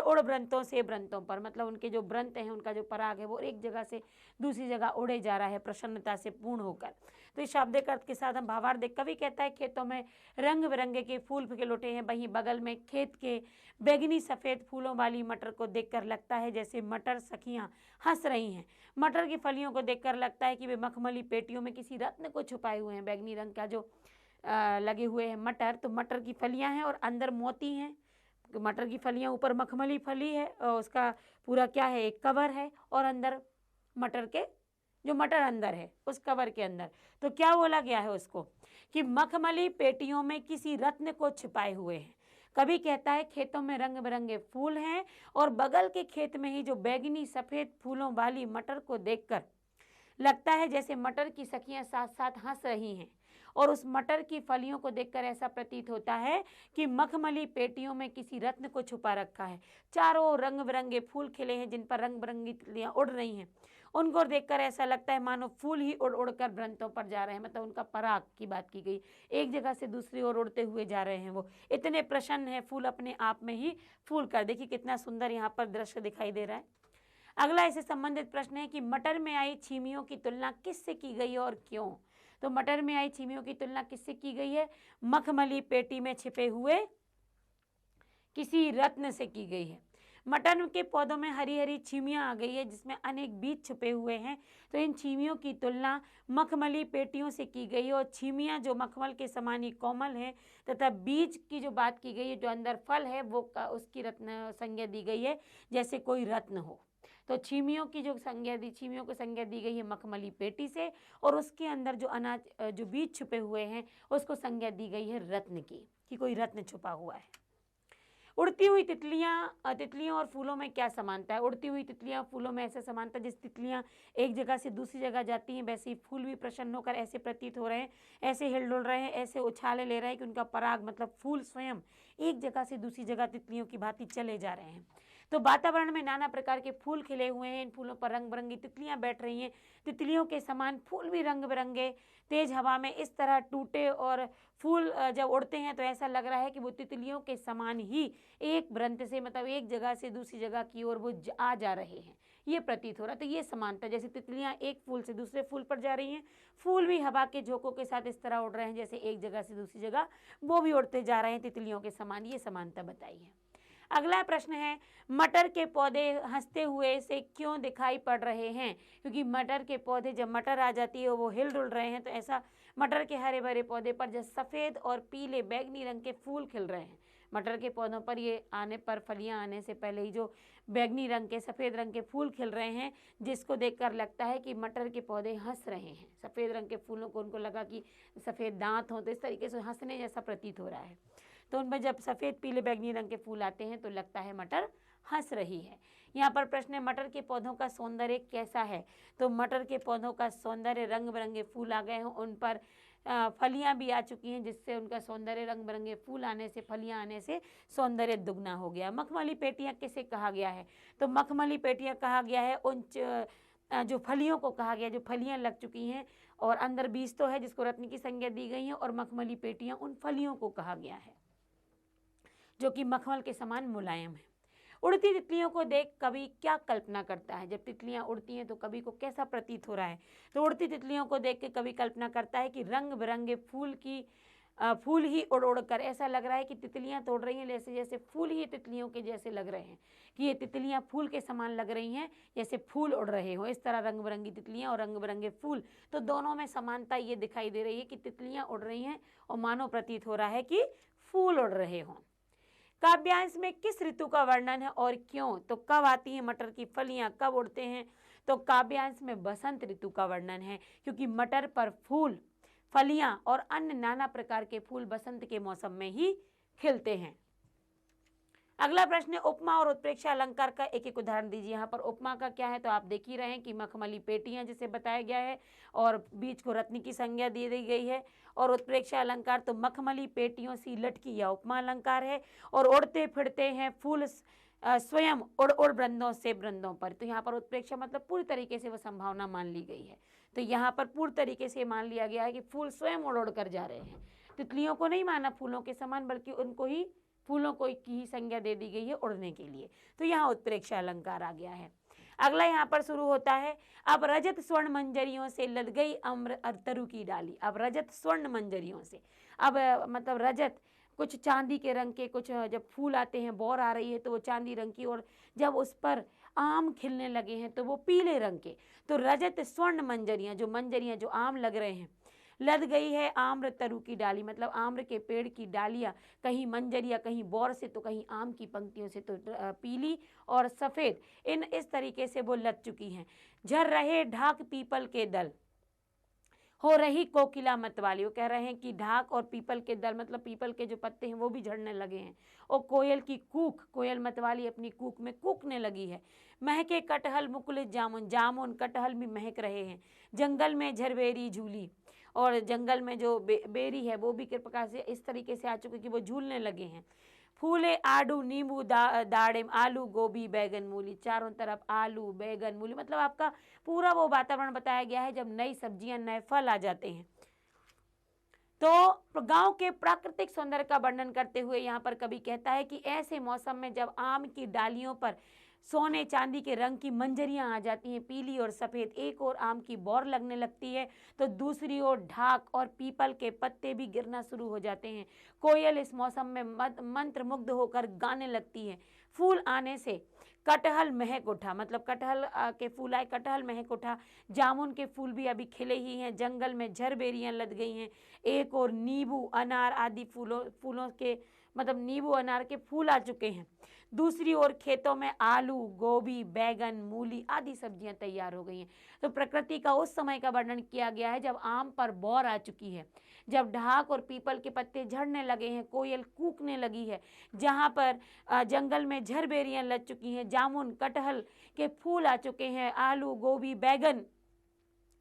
उड़ व्रंतों से व्रंतों पर, मतलब उनके जो व्रंत हैं, उनका जो पराग है, वो एक जगह से दूसरी जगह उड़े जा रहा है प्रसन्नता से पूर्ण होकर। तो इस शाब्दिक अर्थ के साथ हम भावार्थ देख, कवि कहता है खेतों में रंग बिरंगे के फूल खिलौटे हैं, वहीं बगल में खेत के बैगनी सफ़ेद फूलों वाली मटर को देखकर लगता है जैसे मटर सखियां हंस रही हैं। मटर की फलियों को देखकर लगता है कि वे मखमली पेटियों में किसी रत्न को छुपाए हुए हैं। बैगनी रंग का जो लगे हुए हैं मटर, तो मटर की फलियां हैं और अंदर मोती हैं। मटर की फलियां, ऊपर मखमली फली है और उसका पूरा क्या है, एक कवर है, और अंदर मटर के जो मटर अंदर है उस कवर के अंदर तो क्या बोला गया है उसको, कि मखमली पेटियों में किसी रत्न को छिपाए हुए हैं। कभी कहता है खेतों में रंग बिरंगे फूल हैं और बगल के खेत में ही जो बैगनी सफ़ेद फूलों वाली मटर को देखकर लगता है जैसे मटर की सखियां साथ साथ हंस रही हैं, और उस मटर की फलियों को देखकर ऐसा प्रतीत होता है कि मखमली पेटियों में किसी रत्न को छुपा रखा है। चारों रंग बिरंगे फूल खिले हैं, जिन पर रंग बिरंगी तितलियां उड़ रही हैं। उनको देखकर ऐसा लगता है मानो फूल ही उड़ उड़कर व्रंतों पर जा रहे हैं, मतलब उनका पराग की बात की गई, एक जगह से दूसरी ओर उड़ते हुए जा रहे हैं। वो इतने प्रसन्न है, फूल अपने आप में ही फूल कर। देखिए कितना सुंदर यहाँ पर दृश्य दिखाई दे रहा है। अगला इससे संबंधित प्रश्न है कि मटर में आई छीमियों की तुलना किससे की गई है और क्यों। तो मटर में आई छीमियों की तुलना किससे की गई है, मखमली पेटी में छिपे हुए किसी रत्न से की गई है। मटर के पौधों में हरी हरी छीमियां आ गई है, जिसमें अनेक बीज छुपे हुए हैं। तो इन छीमियों की तुलना मखमली पेटियों से की गई है, और छीमियां जो मखमल के समान ही कोमल हैं, तथा बीज की जो बात की गई है, जो अंदर फल है, वो उसकी रत्न संज्ञा दी गई है, जैसे कोई रत्न हो। तो छीमियों की जो संज्ञा दी, छीमियों को संज्ञा दी गई है मखमली पेटी से, और उसके अंदर जो अनाज जो बीज छुपे हुए हैं उसको संज्ञा दी गई है रत्न की, कि कोई रत्न छुपा हुआ है। उड़ती हुई तितलियां, तितलियों और फूलों में क्या समानता है? उड़ती हुई तितलियां फूलों में ऐसे समानता, जिस तितलियां एक जगह से दूसरी जगह जाती हैं वैसे ही फूल भी प्रसन्न होकर ऐसे प्रतीत हो रहे हैं, ऐसे हिलडुल रहे हैं, ऐसे उछाले ले रहे हैं कि उनका पराग मतलब फूल स्वयं एक जगह से दूसरी जगह तितलियों की भांति चले जा रहे हैं। तो वातावरण में नाना प्रकार के फूल खिले हुए हैं, इन फूलों पर रंग बिरंगी तितलियां बैठ रही हैं, तितलियों के समान फूल भी रंग बिरंगे तेज हवा में इस तरह टूटे, और फूल जब उड़ते हैं तो ऐसा लग रहा है कि वो तितलियों के समान ही एक वृंत से, मतलब एक जगह से दूसरी जगह की ओर वो आ जा रहे हैं, ये प्रतीत हो रहा है। तो ये समानता, जैसे तितलियां एक फूल से दूसरे फूल पर जा रही हैं, फूल भी हवा के झोंकों के साथ इस तरह उड़ रहे हैं जैसे एक जगह से दूसरी जगह वो भी उड़ते जा रहे हैं तितलियों के समान, ये समानता बताई है। अगला प्रश्न है, मटर के पौधे हंसते हुए से क्यों दिखाई पड़ रहे हैं? क्योंकि मटर के पौधे, जब मटर आ जाती है वो हिल डुल रहे हैं, तो ऐसा मटर के हरे भरे पौधे पर जब सफ़ेद और पीले बैगनी रंग के फूल खिल रहे हैं, मटर के पौधों पर ये आने पर, फलियां आने से पहले ही जो बैगनी रंग के, सफ़ेद रंग के फूल खिल रहे हैं, जिसको देखकर लगता है कि मटर के पौधे हंस रहे हैं। सफ़ेद रंग के फूलों को उनको लगा कि सफ़ेद दांत हों, तो इस तरीके से हंसने जैसा प्रतीत हो रहा है। तो उनमें जब सफ़ेद पीले बैगनी रंग के फूल आते हैं तो लगता है मटर हंस रही है। यहाँ पर प्रश्न है, मटर के पौधों का सौंदर्य कैसा है? तो मटर के पौधों का सौंदर्य, रंग बिरंगे फूल आ गए हैं, उन पर फलियां भी आ चुकी हैं, जिससे उनका सौंदर्य, रंग बिरंगे फूल आने से, फलियां आने से सौंदर्य दुगना हो गया। मखमली पेटियां किसे कहा गया है? तो मखमली पेटियां कहा गया है उन जो फलियों को कहा गया, जो फलियां लग चुकी हैं और अंदर बीज तो है जिसको रत्न की संज्ञा दी गई है, और मखमली पेटियां उन फलियों को कहा गया है जो कि मखमल के समान मुलायम है। उड़ती तितलियों को देख कवि क्या कल्पना करता है? जब तितलियां उड़ती हैं तो कवि को कैसा प्रतीत हो रहा है? तो उड़ती तितलियों को देख के कवि कल्पना करता है कि रंग बिरंगे फूल ही उड़ उड़ कर, ऐसा लग रहा है कि तितलियां तोड़ रही हैं, जैसे जैसे फूल ही तितलियों के जैसे लग रहे हैं, कि ये तितलियां फूल के समान लग रही हैं, जैसे फूल उड़ रहे हो। इस तरह रंग बिरंगी तितलियां और रंग बिरंगे फूल, तो दोनों में समानता ये दिखाई दे रही है कि तितलियां उड़ रही हैं और मानो प्रतीत हो रहा है कि फूल उड़ रहे हों। काव्यांश में किस ऋतु का वर्णन है और क्यों? तो कब आती हैं मटर की फलियां, कब उड़ते हैं? तो काव्यांश में बसंत ऋतु का वर्णन है, क्योंकि मटर पर फूल, फलियां और अन्य नाना प्रकार के फूल बसंत के मौसम में ही खिलते हैं। अगला प्रश्न है, उपमा और उत्प्रेक्षा अलंकार का एक एक उदाहरण दीजिए। यहाँ पर उपमा का क्या है तो आप देख ही रहे हैं कि मखमली पेटियां जिसे बताया गया है और बीच को रत्न की संज्ञा दी गई है। और उत्प्रेक्षा अलंकार तो मखमली पेटियों सी लटकी या उपमा अलंकार है। और उड़ते फिरते हैं फूल स्वयं उड़ उड़ वृंदों से वृंदों पर, तो यहाँ पर उत्प्रेक्षा मतलब पूरी तरीके से वह संभावना मान ली गई है। तो यहाँ पर पूरी तरीके से मान लिया गया है कि फूल स्वयं उड़ उड़ कर जा रहे हैं। तितलियों को नहीं माना फूलों के समान, बल्कि उनको ही, फूलों को की ही संज्ञा दे दी गई है उड़ने के लिए। तो यहाँ उत्प्रेक्षा अलंकार आ गया है। अगला यहाँ पर शुरू होता है, अब रजत स्वर्ण मंजरियों से लद गई अम्र तरु की डाली। अब रजत स्वर्ण मंजरियों से, अब मतलब रजत कुछ चांदी के रंग के, कुछ जब फूल आते हैं, बौर आ रही है तो वो चांदी रंग की, और जब उस पर आम खिलने लगे हैं तो वो पीले रंग के। तो रजत स्वर्ण मंजरियाँ, जो मंजरियाँ जो आम लग रहे हैं, लद गई है आम्र तरु की डाली, मतलब आम्र के पेड़ की डालियाँ, कहीं मंजरिया, कहीं बौर से तो कहीं आम की पंक्तियों से, तो पीली और सफ़ेद, इन इस तरीके से वो लद चुकी हैं। झर रहे ढाक पीपल के दल, हो रही कोकिला मतवाली। वो कह रहे हैं कि ढाक और पीपल के दल, मतलब पीपल के जो पत्ते हैं वो भी झड़ने लगे हैं। और कोयल की कूक, कोयल मतवाली अपनी कूक में कूकने लगी है। महके कटहल मुकुलित जामुन, जामुन कटहल भी महक रहे हैं। जंगल में झरबेरी झूली, और जंगल में जो बेरी है वो भी किस प्रकार से इस तरीके से आ चुके कि वो झूलने लगे हैं। फूले आडू नींबू दाड़िम आलू गोभी बैगन मूली, चारों तरफ आलू बैगन मूली, मतलब आपका पूरा वो वातावरण बताया गया है जब नई सब्जियां, नए फल आ जाते हैं। तो गांव के प्राकृतिक सौंदर्य का वर्णन करते हुए यहाँ पर कवि कहता है कि ऐसे मौसम में जब आम की डालियों पर सोने चांदी के रंग की मंजरियां आ जाती हैं, पीली और सफ़ेद, एक और आम की बौर लगने लगती है तो दूसरी ओर ढाक और पीपल के पत्ते भी गिरना शुरू हो जाते हैं। कोयल इस मौसम में मंत्रमुग्ध होकर गाने लगती है। फूल आने से कटहल महक उठा, मतलब कटहल के फूल आए, कटहल महक उठा। जामुन के फूल भी अभी खिले ही हैं। जंगल में झरबेरियां लद गई हैं। एक और नींबू, अनार आदि फूलों के मतलब नींबू अनार के फूल आ चुके हैं। दूसरी ओर खेतों में आलू, गोभी, बैगन, मूली आदि सब्जियां तैयार हो गई हैं। तो प्रकृति का उस समय का वर्णन किया गया है जब आम पर बौर आ चुकी है, जब ढाक और पीपल के पत्ते झड़ने लगे हैं, कोयल कूकने लगी है, जहाँ पर जंगल में झरबेरियां लग चुकी हैं, जामुन, कटहल के फूल आ चुके हैं, आलू, गोभी, बैगन,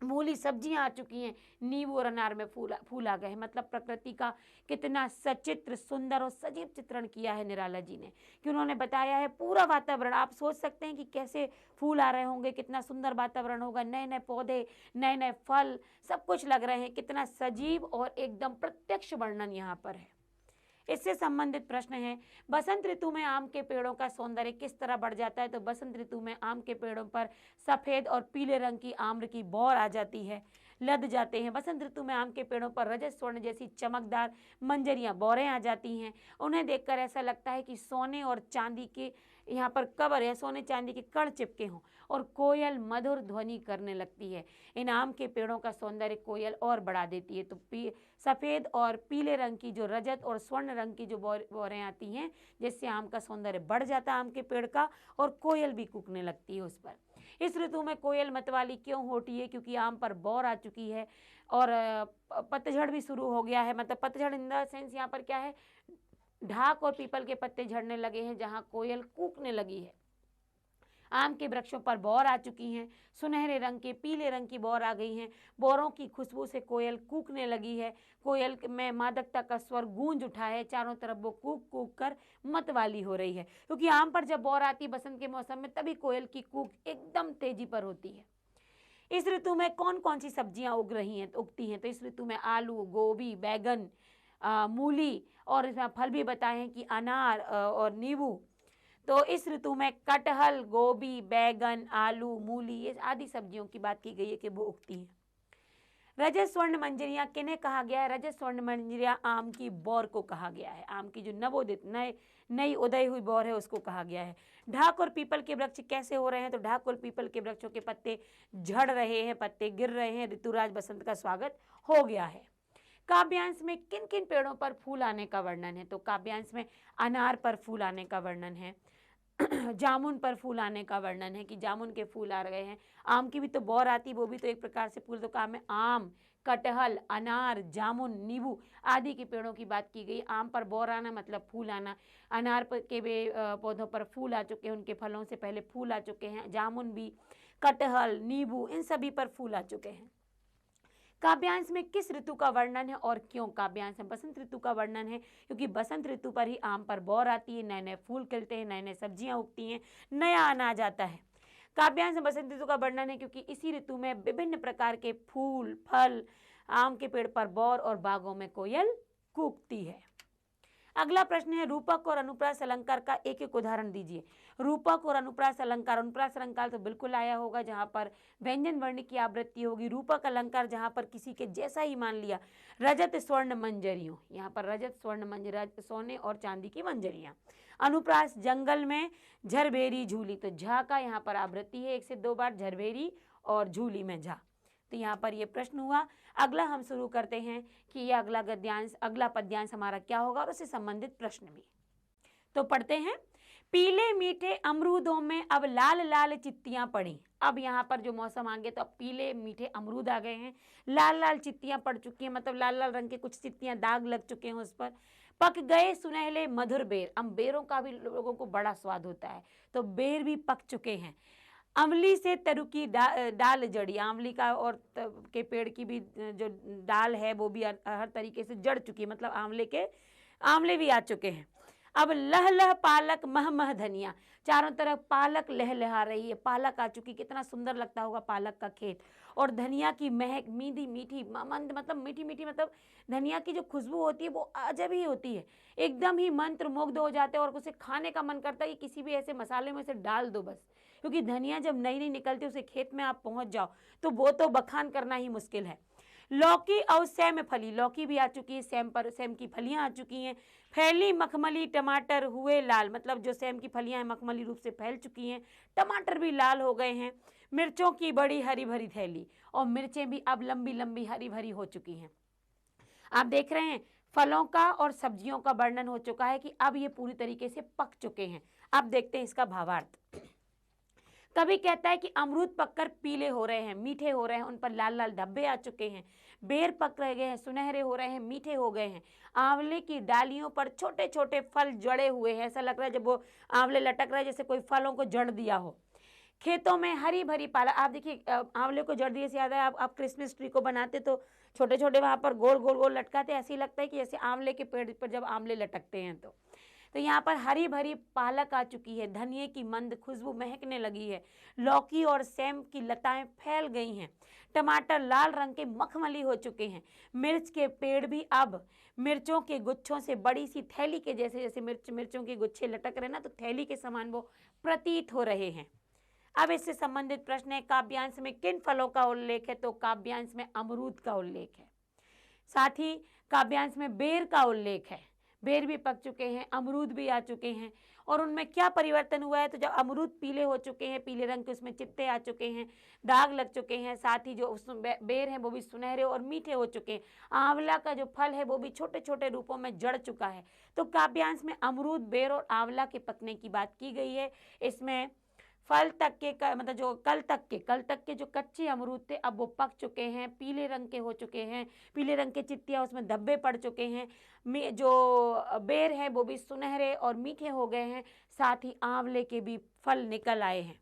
मूली सब्जियां आ चुकी हैं, नींबू और अनार में फूल आ गए हैं। मतलब प्रकृति का कितना सचित्र, सुंदर और सजीव चित्रण किया है निराला जी ने, कि उन्होंने बताया है पूरा वातावरण। आप सोच सकते हैं कि कैसे फूल आ रहे होंगे, कितना सुंदर वातावरण होगा, नए नए पौधे, नए नए फल, सब कुछ लग रहे हैं। कितना सजीव और एकदम प्रत्यक्ष वर्णन यहाँ पर है। इससे संबंधित प्रश्न है, बसंत ऋतु में आम के पेड़ों का सौंदर्य किस तरह बढ़ जाता है? तो बसंत ऋतु में आम के पेड़ों पर सफेद और पीले रंग की आम्र की बौर आ जाती है, लद जाते हैं। बसंत ऋतु में आम के पेड़ों पर रजत स्वर्ण जैसी चमकदार मंजरियां, बौरें आ जाती हैं। उन्हें देखकर ऐसा लगता है कि सोने और चांदी के यहाँ पर कवर है, सोने चांदी के कण चिपके हों, और कोयल मधुर ध्वनि करने लगती है। इन आम के पेड़ों का सौंदर्य कोयल और बढ़ा देती है। तो सफ़ेद और पीले रंग की जो रजत और स्वर्ण रंग की जो बौरें आती हैं, जिससे आम का सौंदर्य बढ़ जाता है आम के पेड़ का, और कोयल भी कूकने लगती है उस पर। इस ऋतु में कोयल मतवाली क्यों होती है? क्योंकि आम पर बौर आ चुकी है और पतझड़ भी शुरू हो गया है। मतलब पतझड़ इन द सेंस यहाँ पर क्या है, ढाक और पीपल के पत्ते झड़ने लगे हैं, जहाँ कोयल कूकने लगी है। आम के वृक्षों पर बौर आ चुकी हैं, सुनहरे रंग के, पीले रंग की बौर आ गई हैं। बौरों की खुशबू से कोयल कूकने लगी है। कोयल में मादकता का स्वर गूंज उठा है, चारों तरफ वो कूक कूक कर मतवाली हो रही है। क्योंकि आम पर जब बौर आती है बसंत के मौसम में, तभी कोयल की कूक एकदम तेजी पर होती है। इस ऋतु में कौन कौन सी सब्जियां उगती हैं? तो इस ऋतु में आलू, गोभी, बैगन, मूली, और इसमें फल भी बताए हैं कि अनार और नींबू। तो इस ऋतु में कटहल, गोभी, बैगन, आलू, मूली, ये आदि सब्जियों की बात की गई है कि वो उगती हैं। रजत स्वर्ण मंजरियां किन्हें कहा गया है? रजत स्वर्ण मंजरियां आम की बौर को कहा गया है। आम की जो नवोदित नई उदय हुई बौर है उसको कहा गया है। ढाक और पीपल के वृक्ष कैसे हो रहे हैं? तो ढाक और पीपल के वृक्षों के पत्ते झड़ रहे हैं, पत्ते गिर रहे हैं, ऋतुराज बसंत का स्वागत हो गया है। काव्यांश में किन किन पेड़ों पर फूल आने का वर्णन है? तो काव्यांश में अनार पर फूल आने का वर्णन है, जामुन पर फूल आने का वर्णन है कि जामुन के फूल आ रहे हैं। आम की भी तो बौर आती, वो भी तो एक प्रकार से फूल। तो काम में आम, कटहल, अनार, जामुन, नींबू आदि के पेड़ों की बात की गई। आम पर बौर आना मतलब फूल आना। अनार के पौधों पर फूल आ चुके हैं, उनके फलों से पहले फूल आ चुके हैं। जामुन भी, कटहल, नींबू, इन सभी पर फूल आ चुके हैं। काव्यांश में किस ऋतु का वर्णन है और क्यों? काव्यांश में बसंत ऋतु का वर्णन है, क्योंकि बसंत ऋतु पर ही आम पर बौर आती है, नए नए फूल खिलते हैं, नए नए सब्जियां उगती हैं, नया अनाज आता है। काव्यांश में बसंत ऋतु का वर्णन है क्योंकि इसी ऋतु में विभिन्न प्रकार के फूल, फल, आम के पेड़ पर बौर और बागों में कोयल कूकती है। अगला प्रश्न है, रूपक और अनुप्रास अलंकार का एक एक उदाहरण दीजिए। रूपक और अनुप्रास अलंकार, अनुप्रास अलंकार तो बिल्कुल आया होगा जहां पर व्यंजन वर्ण की आवृत्ति होगी। रूपक अलंकार जहां पर किसी के जैसा ही मान लिया। रजत स्वर्ण मंजरियों, यहाँ पर रजत स्वर्ण मंजर, सोने और चांदी की मंजरियां। अनुप्रास जंगल में झरभेरी झूली, तो झा का यहाँ पर आवृत्ति है 1 से 2 बार, झरभेरी और झूली में झा। तो यहाँ पर ये प्रश्न हुआ। अगला हम शुरू करते हैं कि ये अगला गद्यांश, अगला पद्यांश हमारा क्या होगा और उससे संबंधित प्रश्न भी। तो पढ़ते हैं, पीले मीठे अमरूदों में अब लाल लाल चित्तियां पड़ी। अब यहाँ पर जो मौसम आ गया तो अब पीले मीठे अमरूद आ गए हैं, लाल लाल चित्तियां पड़ चुकी हैं, मतलब लाल लाल रंग के कुछ चित्तियां, दाग लग चुके हैं उस पर। पक गए सुनहले मधुर बेर, अब बेरों का भी लोगों को बड़ा स्वाद होता है, तो बेर भी पक चुके हैं। अमली से तरु की डाल जड़ी, आंवली का और के पेड़ की भी जो डाल है वो भी हर तरीके से जड़ चुकी है, मतलब आंवले भी आ चुके हैं। अब लह लह पालक मह मह धनिया, चारों तरफ पालक लहलहा रही है, पालक आ चुकी, कितना सुंदर लगता होगा पालक का खेत। और धनिया की महक मीठी मीठी मंद, मतलब मीठी मीठी, मतलब धनिया की जो खुशबू होती है वो अजब ही होती है, एकदम ही मंत्र मुग्ध हो जाते हैं और उसे खाने का मन करता है कि किसी भी ऐसे मसाले में से डाल दो बस। क्योंकि धनिया जब नई नई निकलती है, उसे खेत में आप पहुंच जाओ तो वो तो बखान करना ही मुश्किल है। लौकी और सैम फली, लौकी भी आ चुकी है, सैम की फलियां आ चुकी हैं। फैली मखमली टमाटर हुए लाल, मतलब जो सैम की फलियां हैं मखमली रूप से फैल चुकी हैं, टमाटर भी लाल हो गए हैं। मिर्चों की बड़ी हरी भरी थैली, और मिर्चें भी अब लंबी लंबी हरी भरी हो चुकी हैं। आप देख रहे हैं फलों का और सब्जियों का वर्णन हो चुका है कि अब ये पूरी तरीके से पक चुके हैं। अब देखते हैं इसका भावार्थ। कभी कहता है कि अमरूद पककर पीले हो रहे हैं, मीठे हो रहे हैं, उन पर लाल लाल धब्बे आ चुके हैं। बेर पक रह गए हैं, सुनहरे हो रहे हैं, मीठे हो गए हैं। आंवले की डालियों पर छोटे छोटे फल जड़े हुए हैं, ऐसा लग रहा है जब वो आंवले लटक रहे हैं जैसे कोई फलों को जड़ दिया हो। खेतों में हरी भरी पाला, आप देखिए आंवले को जड़ दिए से याद है, आप क्रिसमस ट्री को बनाते तो छोटे छोटे वहाँ पर गोल गोल गोल लटकाते, ऐसे ही लगता है कि जैसे आंवले के पेड़ पर जब आंवले लटकते हैं तो यहाँ पर हरी भरी पालक आ चुकी है, धनिये की मंद खुशबू महकने लगी है, लौकी और सेम की लताएं फैल गई हैं, टमाटर लाल रंग के मखमली हो चुके हैं, मिर्च के पेड़ भी अब मिर्चों के गुच्छों से बड़ी सी थैली के जैसे, जैसे मिर्चों के गुच्छे लटक रहे ना, तो थैली के समान वो प्रतीत हो रहे हैं। अब इससे संबंधित प्रश्न है, काव्यांश में किन फलों का उल्लेख है? तो काव्यांश में अमरूद का उल्लेख है। साथ ही काव्यांश में बेर का उल्लेख है, बेर भी पक चुके हैं, अमरूद भी आ चुके हैं। और उनमें क्या परिवर्तन हुआ है? तो जब अमरूद पीले हो चुके हैं, पीले रंग के उसमें चित्ते आ चुके हैं, दाग लग चुके हैं, साथ ही जो बेर हैं वो भी सुनहरे और मीठे हो चुके हैं। आंवला का जो फल है वो भी छोटे छोटे रूपों में जड़ चुका है। तो काव्यांश में अमरूद, बेर और आंवला के पकने की बात की गई है। इसमें फल तक के मतलब जो कल तक के जो कच्चे अमरूद थे अब वो पक चुके हैं, पीले रंग के हो चुके हैं, पीले रंग के चित्तियाँ उसमें धब्बे पड़ चुके हैं। जो बेर हैं वो भी सुनहरे और मीठे हो गए हैं, साथ ही आंवले के भी फल निकल आए हैं।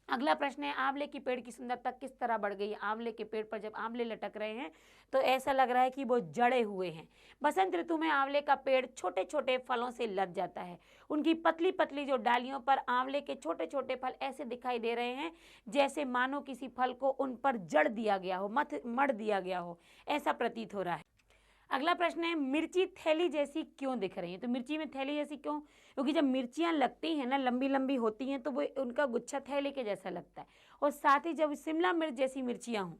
अगला प्रश्न है, आंवले की पेड़ की सुंदरता किस तरह बढ़ गई है? आंवले के पेड़ पर जब आंवले लटक रहे हैं तो ऐसा लग रहा है कि वो जड़े हुए हैं। बसंत ऋतु में आंवले का पेड़ छोटे छोटे फलों से लद जाता है। उनकी पतली पतली जो डालियों पर आंवले के छोटे छोटे फल ऐसे दिखाई दे रहे हैं जैसे मानो किसी फल को उन पर जड़ दिया गया हो, मढ़ दिया गया हो, ऐसा प्रतीत हो रहा है। अगला प्रश्न है, मिर्ची थैली जैसी क्यों दिख रही है? तो मिर्ची में थैली जैसी क्यों? क्योंकि जब मिर्चियां लगती हैं ना, लंबी लंबी होती हैं तो वो उनका गुच्छा थैली के जैसा लगता है। और साथ ही जब शिमला मिर्च जैसी मिर्चियां हों